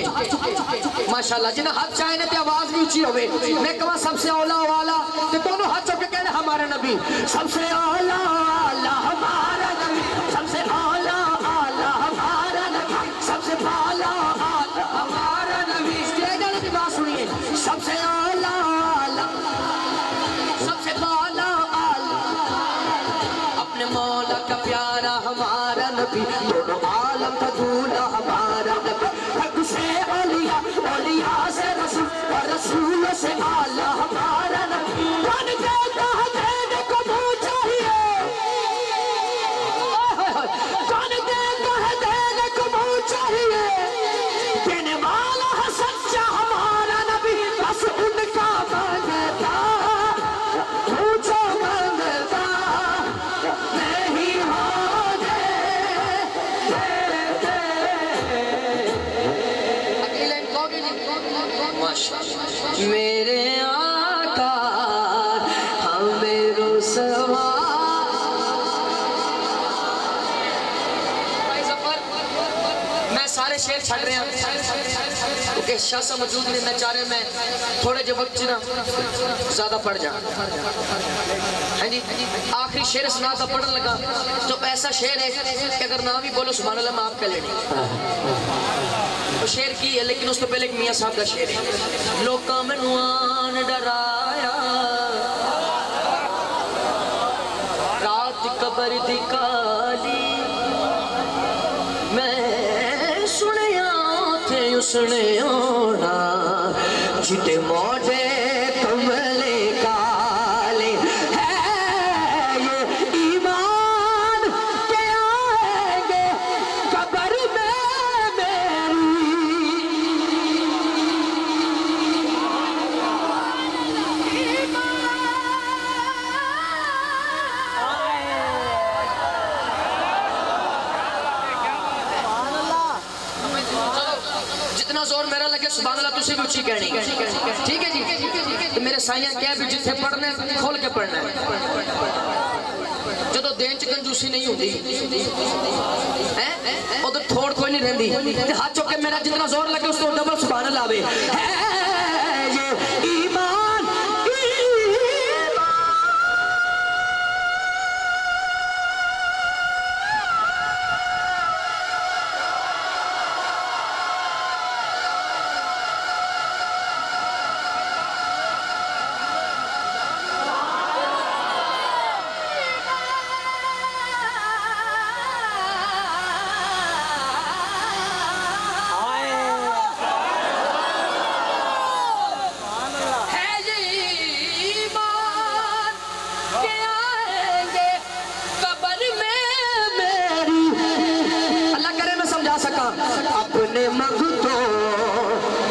माशाल्लाह, जिन्हें हाथ चाहे ने ते आवाज भी ऊंची होवे। मैं कहवा सबसे औला वाला ते दोनों हाथ चुके कहने हमारा नबी सबसे औला आला हमारा नबी, सबसे औला आला हमारा नबी, सबसे औला आला हमारा नबी। स्टेज वाले की बात सुनिए, सबसे औला आला, सबसे औला आला अपने मौला का प्यारा हमारा नबी, दोनों आलम का दूल्हा हमारा नबी। हक से औलिया, औलिया से रसूल और रसूल से आला हमारा नबी। कौन देता है देने को मुँह चाहिए, कौन देता है देने को मुँह चाहिए, देने वाला है सच्चा हमारा नबी। बस उनका मांगता पूछो मांगता नहीं होने देते। अकेले कहोगे नहीं माशाअल्लाह। मेरे आका हमें रुसवा मैं सारे शेर छड़ रहे हैं क्योंकि शाह साहब मौजूद ने, मैं चाह रहे मैं थोड़े जो वक्त ना ज्यादा पढ़ जा। हाँ जी, आखिरी शेर सुना था पढ़ने लगा तो ऐसा शेर है कि अगर ना भी बोलो सुभान अल्लाह मैं आपका लेने तो शेर की है, लेकिन उस तो पहले एक मियाँ साहब का शेर है। लोका मैनू आन डराया रात कबर दी काली, मैं सुनिया थे उसने होना चिटे मोटे कमले काले। है ये ईमान के आएंगे कबर में मेरी, जितना जोर मेरा लगे सुभान अल्लाह तुसी भी ऊंची कहनी, ठीक है जी। तो मेरे साइयां क्या भी जिथे पढ़ना है खोल के पढ़ना है, जदों देन च कंजूसी नहीं होती हैं उधर थोड़ कोई नहीं रहंदी। ते हाथ चुक के मेरा जितना जोर लगे उस तो डबल सुभान अल्लाह आवे। है ये ईमान अपने मंगतों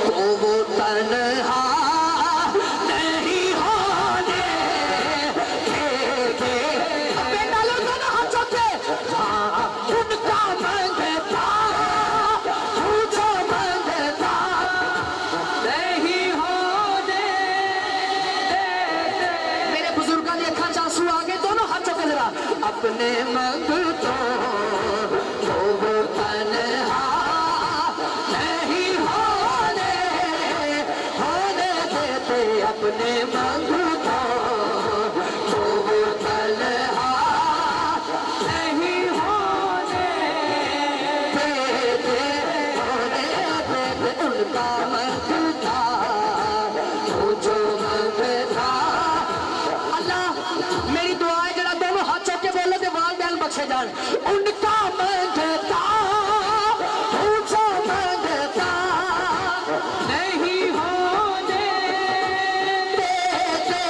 को वो तन्हा नहीं होने देते। बेटा लो दोनों हाथ चौके, हाँ उनका मंगता तुझो मंगता नहीं होने अपने मंगतों को वो तन्हा नहीं होने देते अपने मंगतों को वो तन्हा नहीं होने देते उनका मंगता जो मंगता। अल्लाह मेरी दुआ है जरा दोनों हाथ चौके बोलो तो वाल बैल बख्शे जान। उनका मंगता जो मंगता नहीं होने देते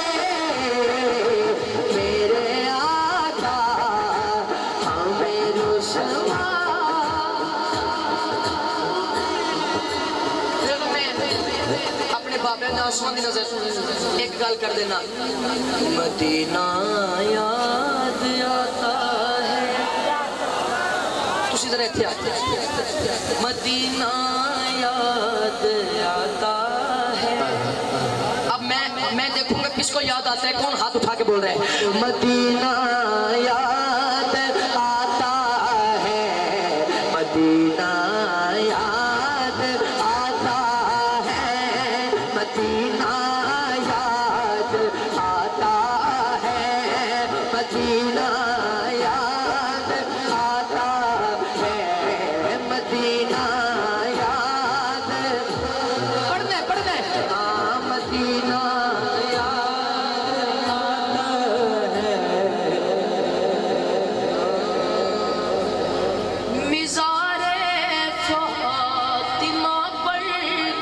मेरे आका हमें रुसवा। अपने बाबे ने आसमान की नजर एक गल कर देना, मदीना याद आता है। तुसी जरा इत्थे आते, मदीना याद आता है। अब मैं देखूंगा किसको याद आता है, कौन हाथ उठा के बोल रहा है। मदीना याद आता है, मदीना याद आता है, मदीना याद आता है, मदीना याद आता है, मदीना याद पढ़ना हाँ मदीना याद आता है। मिज़ारे फ़ातिमा पर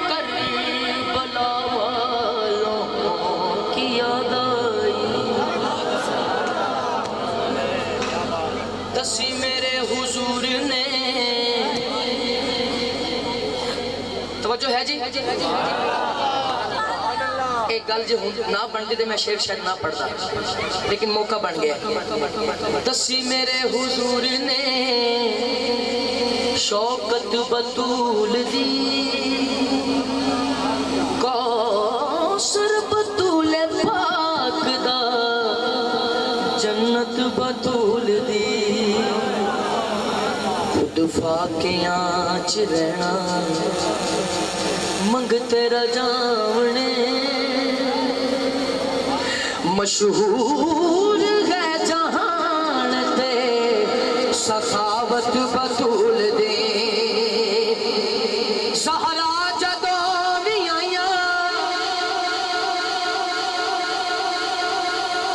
करबला वालों की याद आई। दसी मेरे हुजूर ने, तवज्जो है जी। एक गल जो ना बनती तो मैं शेर शायद ना पढ़ता, लेकिन मौका बन गया। दसी मेरे हुजूर ने शौकत बतूल दी, कौसर बतूल पाक दा, जन्नत बतूल दी। खुद फाकियां च रहना मंगते रजावने, मशहूर है जहान ते सखावत बतूल दे। सहरा जदों भी आइया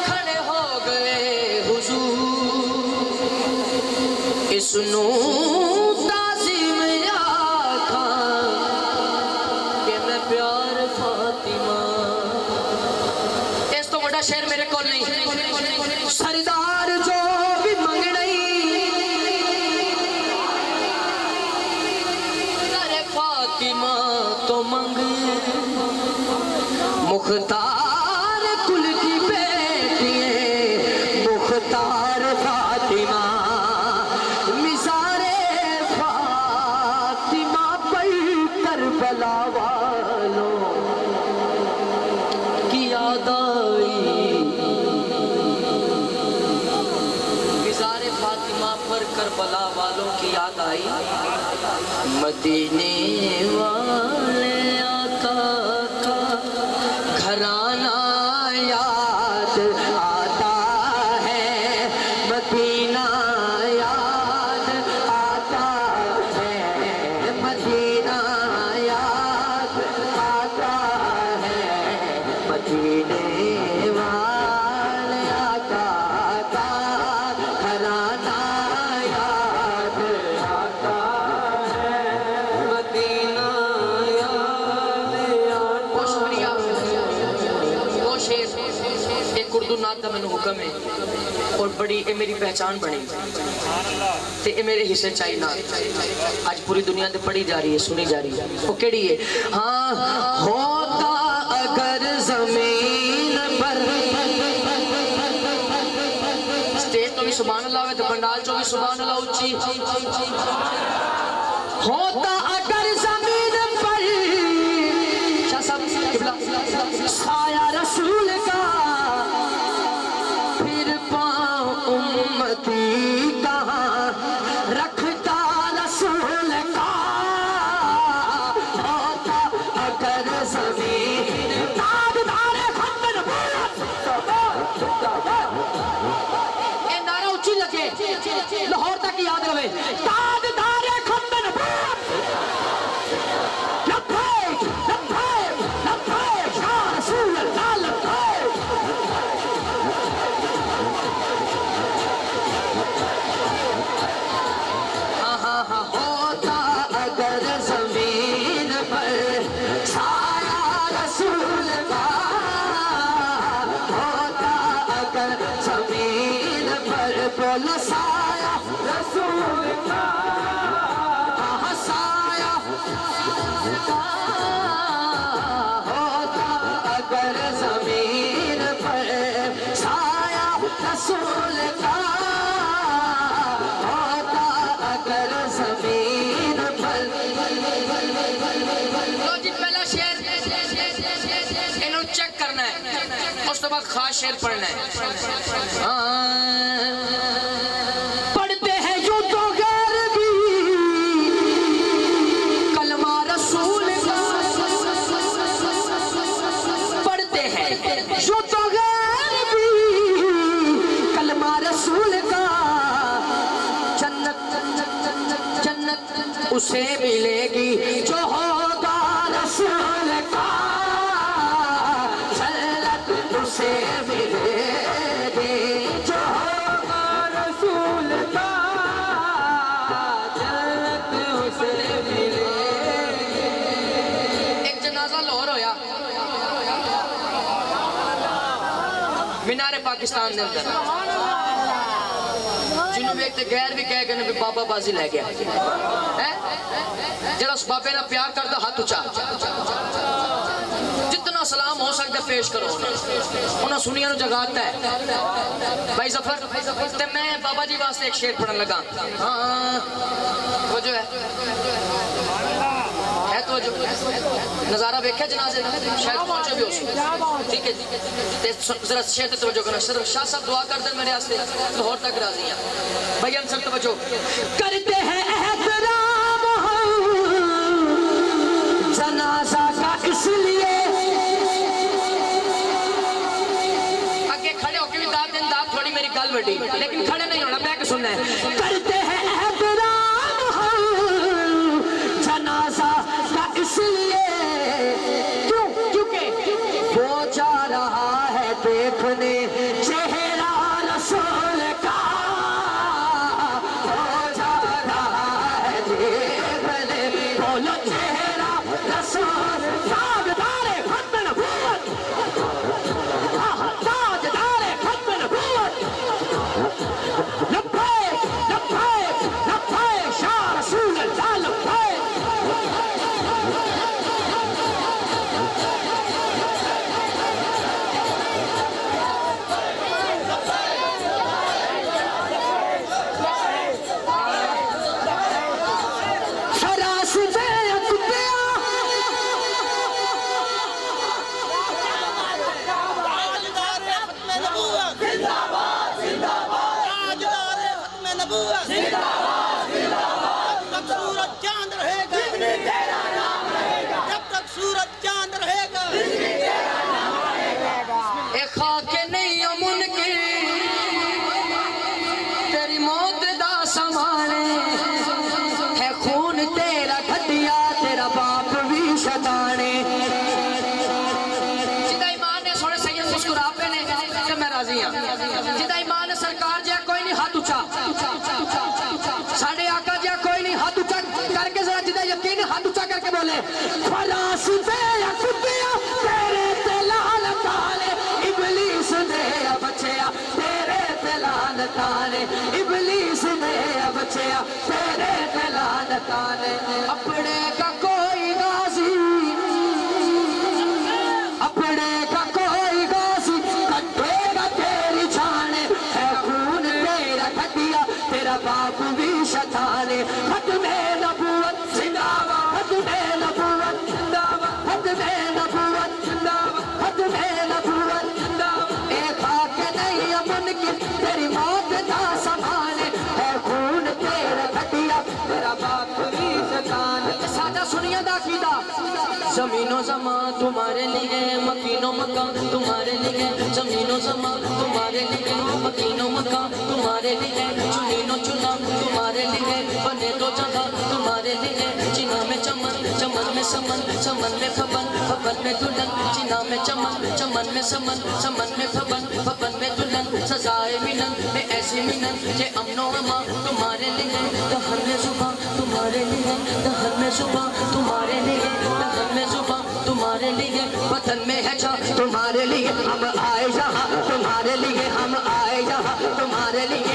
खड़े हो गए हुजूर, इसनू ताज़ीम आखा कि मैं प्यार फातिमा। इस तो बड़ा शेर मेरे को नहीं। सरदार जो भी मंगनी करे फातिमा तो मंग, मुख्तार कुल की बेटी मुख्तार फातिमा। मिज़ारे फातिमा पर करबला वालों की याद आई। मिज़ारे फातिमा पर करबला वालों की याद आई। मदीने वाले आका का घराना याद आता है, मदीना याद आता है, मदीना याद आता है, मदीने वाले आका का घराना याद आता है, मदीना याद आता। शुक्रिया। वो शेर एक उर्दू नात का मैंने हुक्म है और बड़ी ये मेरी पहचान बनी ते ये मेरे हिस्से चाहिए ना। आज पूरी दुनिया में पढ़ी जा रही है, सुनी जा रही है। वो केड़ी है? हाँ होता अगर जमीन पर, स्टेज तो भी सुभान अल्लाह है तो पंडाल चो भी सुभान अल्लाह उच्ची। होता अगर जमीन पर साया रसूल का, फिर पाँव उम्मती बोलो साया रसूल का, साया होता अगर जमीन पर, साया रसूल का होता अगर जमीन पर। तो जी पहला शेर इन्हों चेक करना है, उस तो बाद खास शेर पढ़ना है। पढ़ते हैं यूं तो गैर भी कलमा रसूल का, पढ़ते हैं यूं तो गैर भी कलमा रसूल का। जन्नत जन्नत उसे मिलेगी जो होगा रसूल का, जन्नत उसे मिलेगी जो होगा रसूल का, जन्नत उसे मिलेगी। एक जनाजा लाहौर होया मीनारे पाकिस्तान दे अंदर, जिन्हों वेखते गैर भी कह गए भी बाबा बाजी लै गया है। जरा उस बाबे ना प्यार करता हाथ उचा, जितना सलाम हो सकता पेश करो। उन्हें सुनिया जगाता है भाई जफर, ते मैं बाबा जी वास्ते एक शेर पढ़न लगा। हाँ वो जो है तो जो नजारा वेख्या जनाजे का, शायद पहुंचे भी हो। ठीक है जी, जरा शेर ते तवज्जो करना। शाह साहब दुआ कर दे मेरे वास्ते, लाहौर तक राजी हैं भैया। सब तवज्जो करते हैं एहतराम जनाजा का, इसलिए आगे खड़े होके भी दाद दें। दाद थोड़ी मेरी गल बड़ी, लेकिन खड़े नहीं होना, बैठ के सुनना है। करते हैं एहतराम जनाजा का, इसलिए क्यों? क्योंकि वो जा रहा है देखने चेहरा रसूल का, वो जा रहा है देखने, बोलो चेहरा रसूल, ताजदारे खत्म नबूवत, ताजदारे खत्म नबूवत, लब्बैक लब्बैक लब्बैक शाह रसूल अल्लाह लब्बैक। जिदा ईमान सरकार जहा कोई नहीं हाथ उचा, साढ़े आका जहा कोई नहीं हाथ उचा करके, जरा जिदा यकीन हाथ उचा करके बोले तेरे ते लानत आले, इबलीस ने बचया तेरे ते लानत आले, इबलीस ने बचया तेरे ते लानत आले। अपने का कोई गाजी, अपने का कोई गाजी कटेगा तेरी जाने, है खून तेरा खटिया तेरा बाप भी शताने। खत्मे नबूवत जिंदाबाद, खत्मे नबूवत जिंदाबाद, खत्मे नबूवत जिंदाबाद, खत्मे नबूवत जिंदाबाद। एक आके नहीं अमन की तेरी मौत का समाने, है खून तेरा खटिया तेरा बाप भी शताने। सादा सुनिया दा कीदा, जमीनो जमा तुम्हारे लिए, मकीनो मकान तुम्हारे लिए, जमीनो जमा तुम्हारे लिए, मकीनो मकान तुम्हारे लिए, चुनीनो चुना तुम्हारे लिए, बने दो जगह तुम्हारे लिए, चिना में चमन चमन में समन, समन में फबन फबन में दुल्हन, चिना में चमन चमन में समन, समन में फबन फबन में दुल्हन। सजाए मिलन में ऐसी मिलन ये अमनो अमा तुम्हारे लिए, दहन में जुबां तुम्हारे लिए, दहन में जुबां तुम्हारे लिए, दहन में जुबां तुम्हारे लिए, वतन में है जहाँ तुम्हारे लिए हम आए, यहाँ तुम्हारे लिए हम आए, यहाँ तुम्हारे लिए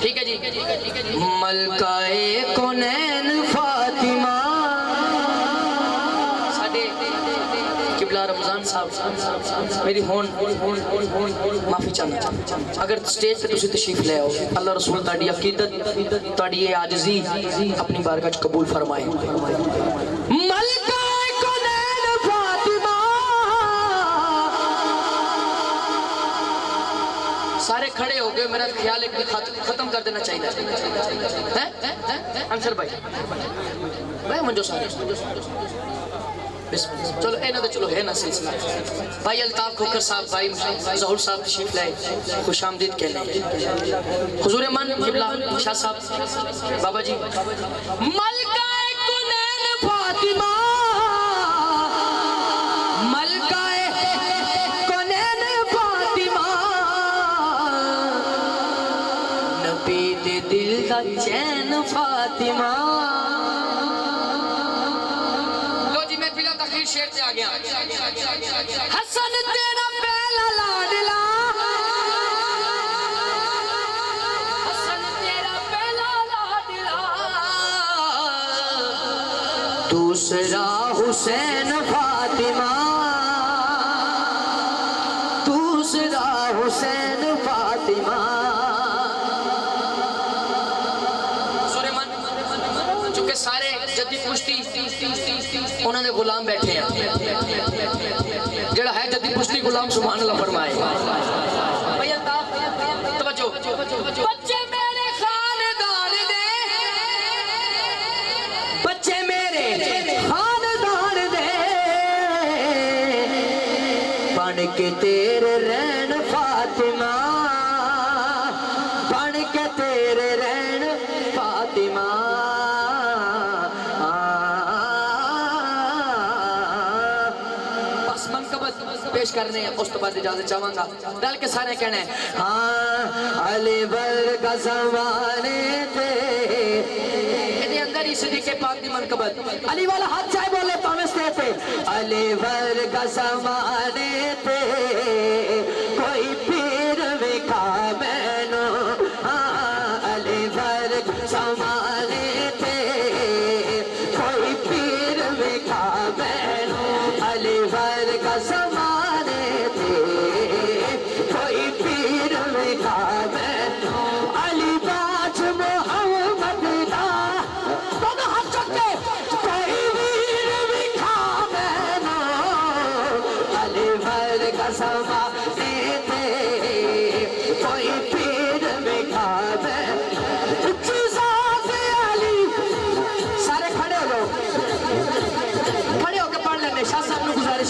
ٹھیک ہے جی ملکہ کونین فاطمہ ساڈے قبلہ رمضان صاحب میری ہون معافی چاہتا اگر سٹیج پہ تسی تشریف لے آؤ اللہ رسول تاڑی عقیدت تاڑی یہ عاجزی اپنی بارگاہ قبول فرمائے ملکہ کونین فاطمہ سارے کھڑے ہو گئے میرا خیال ایک بھی ختم کر دینا چاہیے انصر بھائی منجو سارے چلو اے نہ دے چلو ہے نا سلسلہ بھائی الطاف کھوکر صاحب بھائی ظہور صاحب تشریف لائے خوش آمدید کہنے حضور امان قبلہ شاہ صاحب بابا جی ملکہ کونین فاطمہ ملکہ کونین فاطمہ نبی دے دل دا چین فاطمہ شیر سے آ گیا حسن تیرا پہلا لاڈلا حسن تیرا پہلا لاڈلا دوسرا حسین فاطمہ دوسرا حسین فاطمہ چونکہ سارے جدید پشتی انہوں نے غلام بیٹھے ہیں جڑا ہے جدید پشتی غلام سبحان اللہ فرمائے بھئی اللہ توجہ بچے میرے خاندان دے بچے میرے خاندان دے بن کے تیرے رین فاطمہ بن کے تیرے رین فاطمہ پیش کرنے ہیں اس تو بعد اجازت چاہوں گا ڈال کے سارے کہنے ہیں ہاں علی برگا زمانے تے ادھے اندر ہی صدیق پاک دی منقبت علی والا ہاتھ چاہے بولے پامستے تھے علی برگا زمانے تے کوئی پیر وکھا مینو ہاں علی برگا زمانے تے کوئی پیر وکھا مینو علی برگا زمانے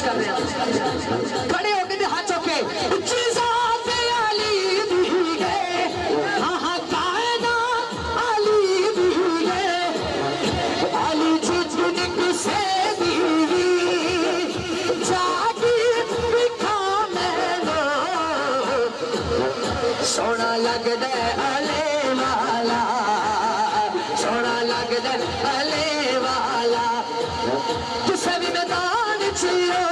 کر رہے ہیں کھڑے ہو کے دے ہاتھ چوکے چیزات علی بھی گئے ہاں ہاں کائنات علی بھی گئے علی جتنک سے دیوی جاگی بکھا میں لو سونا لگ دے علی والا سونا لگ دے علی والا کسے بھی میدان چیو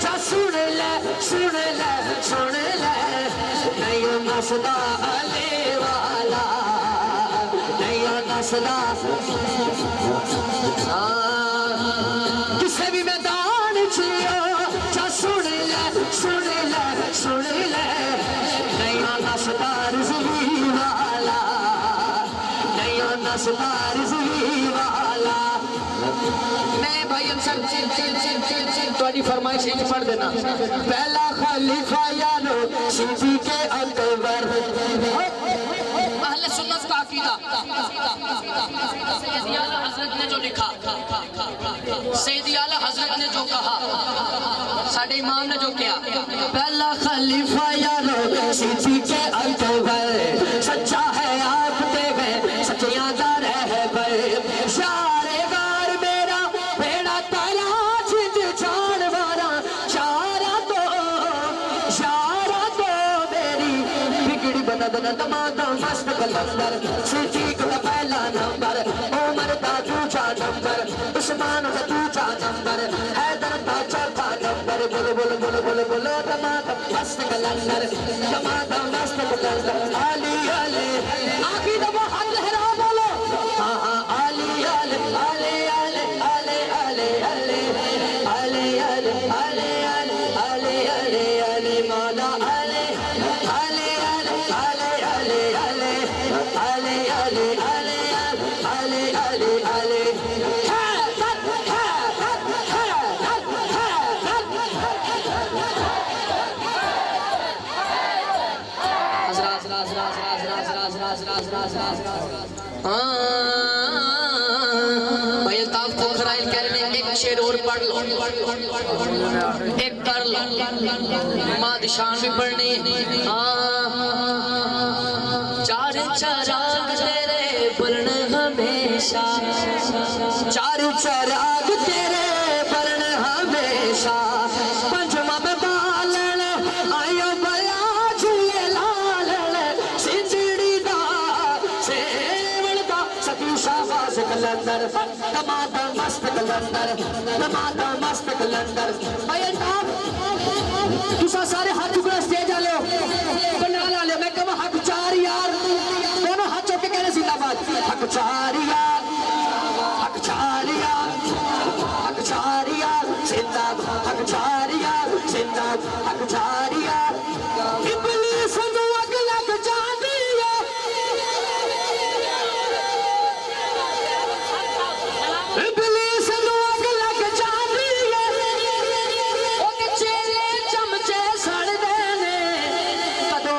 جا سن لے نہیں نسدا علی والا نہیں نسدا کسے بھی میدان چیو جا سن لے نہیں نسدا رضوی والا نہیں نسدا رضوی والا میں بھائی انسان تواڈی فرمائش ایک پڑھ دینا پہلا خلیفہ یانو صدیق اکبر اہل سنت کا عقیدہ سیدی اعلیٰ حضرت نے جو لکھا سیدی اعلیٰ حضرت نے جو کہا ساڑھے امام نے جو کیا پہلا خلیفہ یانو صدیق اکبر سچا ہے آپ دے گئے سچیاں دا رہبر شارے گار میرا بیڑا تالا جد جانوارا شارا تو میری بگڑی بنا دنا دماغ مست کلندر صدیق دا پہلا نمبر عمر دا دوجا نمبر عثمان دا دوجا نمبر حیدر دا چوتھا نمبر بولو دماغ مست کلندر دماغ مست کلندر علی علی آخی دا بھائی الطاف کوکھرائل کہہ رہے ہیں ایک شعر اور پڑھ لو، ایک کر لو، مادشان بھی پڑھنی چار چراغ تیرے برن ہمیشہ، چار چراغ تیرے برن ہمیشہ، پنجمہ میں بالن آئیو بیا جھولے لالن، سنجڑی دا سیوڑ دا سکی شاہباز کلندر، دمادہ مست کلندر، دمادہ مست کلندر. بھائی صاحب تسا سارے ہاتھ چکنا سٹیج آلے ہو، بنا لالے میں کہا حق چار یار، دونوں ہاتھ چوکے کہنے زندہ بات، حق چار یار، حق چار یار، حق چار یار، زندہ حق چار یار، زندہ حق چار یار. ابلیس نو اگ لگ جاندی ہے، ابلیس نو اگ لگ جاندی ہے، اوہ چیلے چمچے سڑ دینے، جدو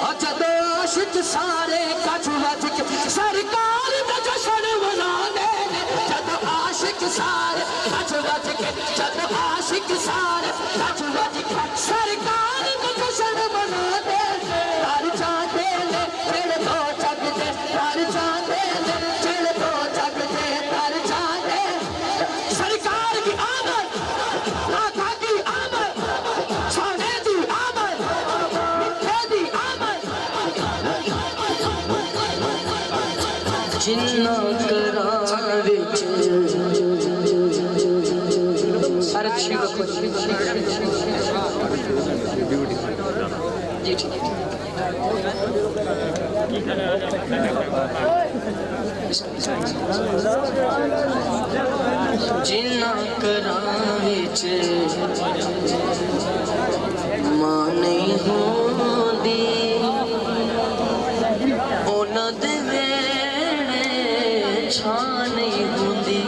عاشق سارے کچھ وچ کے سرکار دا جشن منا دے، جدو عاشق سارے کچھ وچ کے، جدو عاشق سارے کچھ وچ کے سرکار دا جشن منا دے، تار چاندے لے چڑ دو جگ دے، تار چاندے لے چڑ دو جگ دے، تار چاندے سرکار کی آمد، آقا کی آمد، سونے دی آمد، مٹھے دی آمد. جنہ کران وچ سارے تشریف رکھو جی ٹھیک ہے. جنہ کران وچ ماں نہیں ہوندی، اونا دے ویڑے چھان نہیں ہوندی،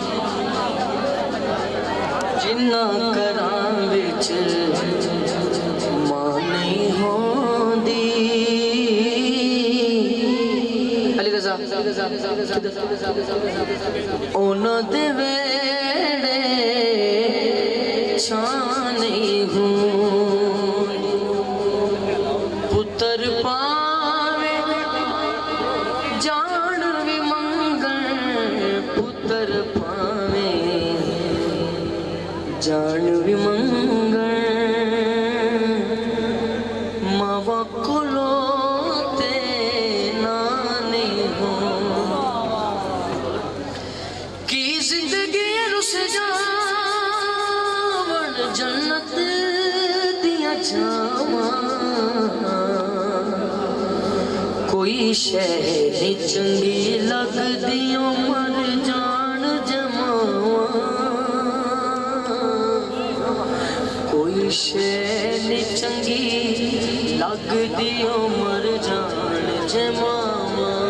جنہ کران وچ ماں نہیں ہوندی. علی رضا اونا دے ویڑے چھان نہیں ہوندی، پتر پاوے جان بھی منگن، پتر پاوے جان بھی منگن، ماوا کولو تے نانے ہوں، کی زندگی رس جاون جنت دیا جاواں، کوئی شے نہیں چنگی لگ دیوں مر جان جماواں، کوئی شے نہیں چنگی لگ دیوں مر جان جماواں،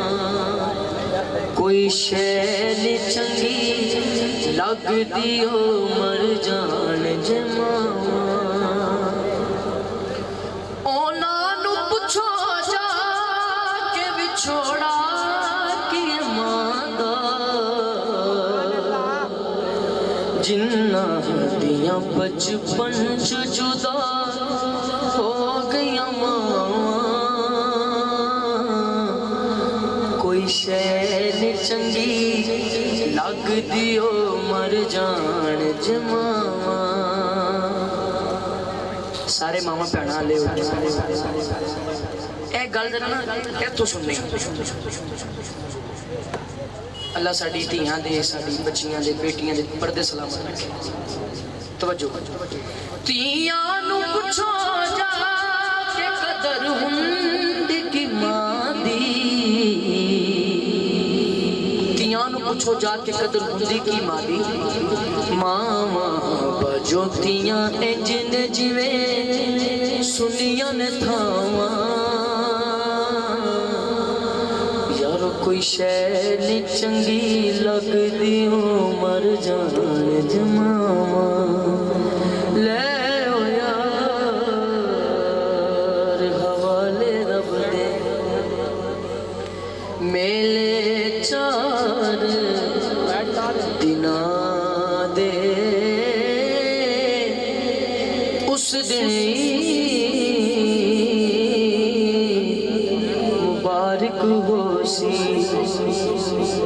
کوئی شے نہیں چنگی لگ دیوں مر جان جماواں. اونا نو پچھو جا کے بچھوڑا کی ماں دا، جنہ دیاں بچپن چ جدا ہو گئیاں ماواں، کوئی شے نہیں چنگی لگ دیو مر جان جماواں. سارے ماما بھیڑاں لے اٹھ، اے گل ذرا نا اتھوں سننی. اللہ ساڈی دھیاں دے، ساڈی بچیاں دے، بیٹیاں دے پردے سلامت رکھے. توجہ، تیاں نو پچھو جا کے قدر ہوندی کی ماں دی، تیاں نو پچھو جا کے قدر ہوندی کی ماں دی، ماں بجو تیاں انجن جویں سنیاں نے تھاواں، یارو کوئی شے نہیں چنگی لگ دیوں مر جان جماواں. لے او یار حوالے رب دے، میلے چار دناں دے اس دن مبارک ہو سی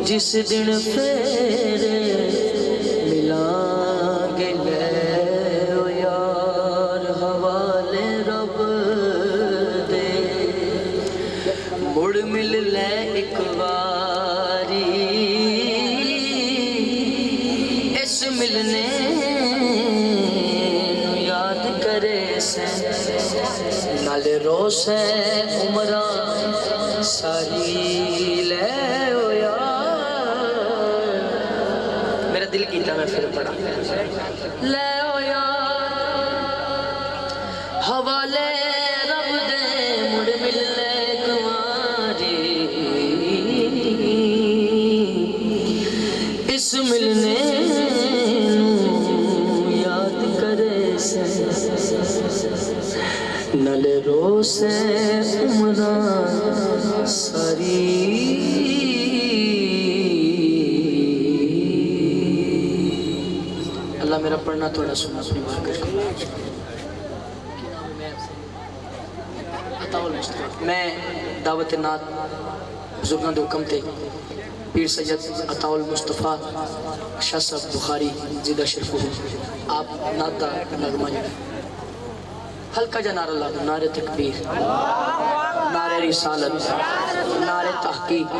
جس دن پھر ملان گے لے او یار حوالے رب دے مڑ مل لے ایک باری اس ملنے نو یاد کرے سے نالے رو سے عمران ساری لے او یار میرا دل کیتا میں پھر پڑھا لے او یار حوالے رب دے مڑ ملنے کماری اس ملنے نو یاد کرے سے نلے رو سے عمران ساری اللہ میرا پڑھنا تھوڑا سنا اپنی بار کر میں دعوت نات بزرگاں دے حکم تے پیر سید عطا المصطفیٰ شاہ صاحب بخاری زیدہ شرف آپ نات دا نغمہ ہلکا جا نعرہ اللہ نعرہ تکبیر نعرہ رسالت نعرہ تحقیق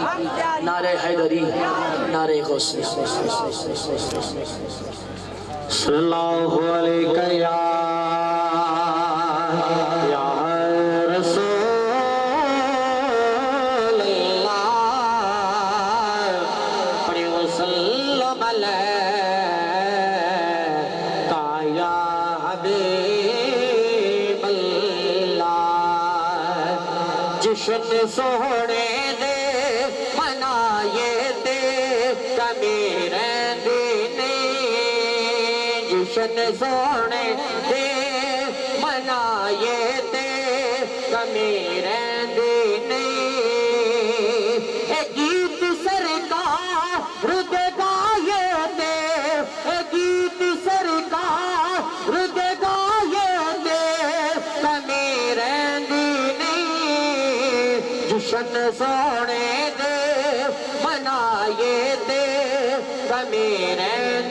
نعرہ حیدری نعرہ غوثیہ صلی اللہ علیہ یا رسول اللہ پڑھے وسلم علیہ یا حبیب اللہ جشن سوڑے دے منائے دے کمیر دینے جشن سوڑے دے منائے دے کمیر دینے اے گیت سرکار دے گائے دے اے گیت سرکار دے گائے دے کمیر دینے جشن سوڑے دے منائے دے کمیر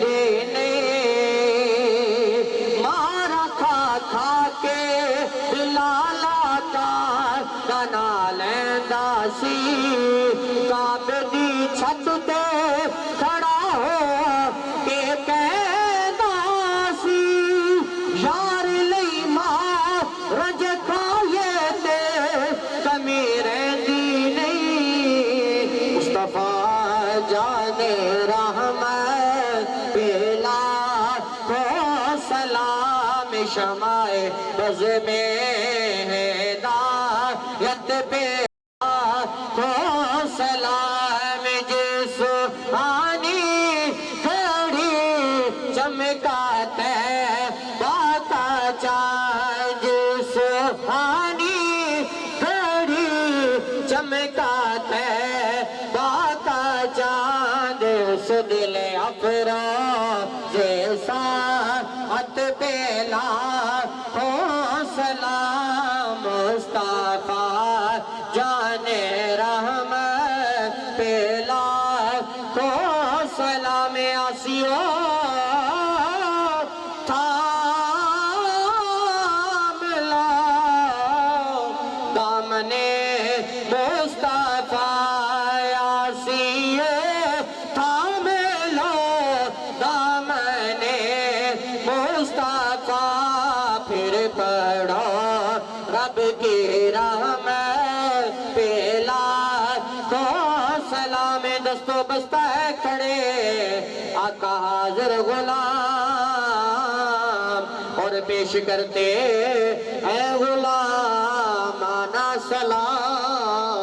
دینے مارا کھا کھا کے دلالا کا گنا لیندہ سی کعبے دی چھت تے کھڑا ہو کے کہندا سی یار لئی ماں رج کھائے تے کمی رہندی نہیں مصطفیٰ جان رحمت پہلا کو سلام شمائے بز میں ہدایت پہ کو سلام جس آنی کھڑی چمکاتے باتا چاند جس آنی کھڑی چمکاتے باتا چاند اس دل افروز ساعت پہلا کو سلام مصطفیٰ جان رحمت پہلا کو سلام آسیو تھام لا دامنے مصطفیٰ آسیو تھام لو دامنے مصطفیٰ پھر پڑھو رب کی رحمت پہلا کو سلام دستو بستہ کھڑے آقا حاضر غلام اور پیش کرتے اے غلام آنا سلام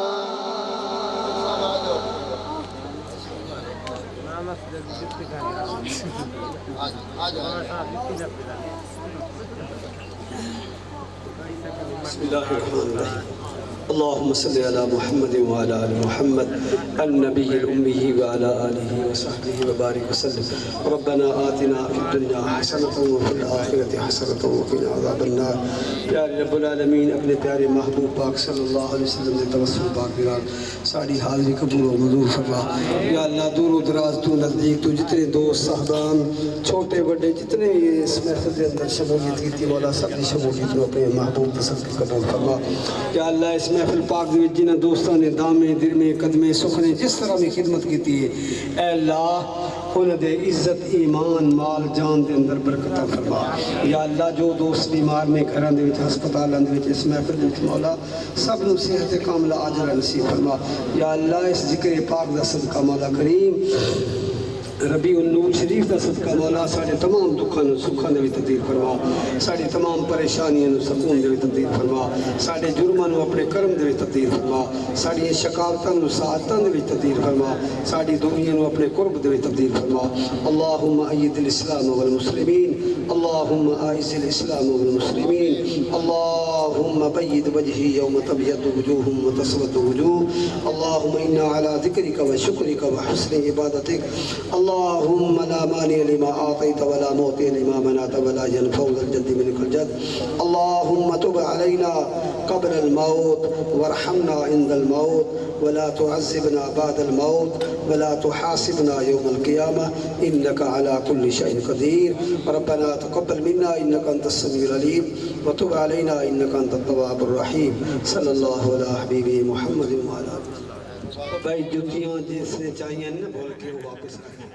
بسم اللہ الرحمن الرحیم اللهم صل على محمد وعلى آل محمد النبي الأمي وعلى آله وصحبه وبارك وسلم. ربنا آتنا في الدنيا حسنة وفي الآخرة حسنة وقنا عذاب النار. پیارے رب العالمین اپنے پیارے محبوب پاک صلی اللہ علیہ وسلم نے توسل پاک بلال ساری حاضری قبول و منظور فرما. یا اللہ دور و دراز تو نزدیک تو جتنے دوست صاحبان چھوٹے بڑے جتنے اس محفل کے اندر شمولیت کی تھی مولا سب کی شمولیت کو اپنے محبوب تصدق قبول فرما. یا اللہ اس محفل پاک دے جنہ دوستان نے دامے درمے قدمے سخنے جس طرح میں خدمت کی تھی اے اللہ انہوں دے عزت ایمان مال جان دے اندر برکتہ فرما. یا اللہ جو دوست بیمار میں گھران دے وچ ہسپتال اندر وچ اس محفل وچ مولا سب نو صحت کاملہ اجر نصیب فرما. یا اللہ اس ذکر پاک دا صدقہ مولا کریم ربیع النور شریف دا صدقہ مولا ساڑھے تمام دکھاں نو سکھاں دے تبدیل فرما. ساڑھے تمام پریشانیاں نو سکون دے تبدیل فرما. ساڑھے جرماں نو اپنے کرم دے تبدیل فرما. ساڑھے شکاوتاں نو سعادتاں دے تبدیل فرما. ساڑھی دوریاں نو اپنے قرب دے تبدیل فرما. اللہم اید الاسلام والمسلمین. اللہم اعز الاسلام والمسلمین. اللہم بید وجہی یوم تبیض وجوہ وتسود وجوہ. اللہم انا علی ذکرک وشکرک وحسن عبادتک. اللهم لا مانع لما أعطيت ولا معطي لما منعت ولا ينفع ذا الجد منك الجد. اللهم تب علينا قبل الموت وارحمنا عند الموت ولا تعذبنا بعد الموت ولا تحاسبنا يوم القيامة إنك على كل شيء قدير. ربنا تقبل منا إنك أنت السميع العليم وتب علينا إنك أنت التواب الرحيم. صلى الله على حبيبه محمد وعلى آله. بھائی جتیاں جس نے چاہیے نا بول کے وہ واپس آئے.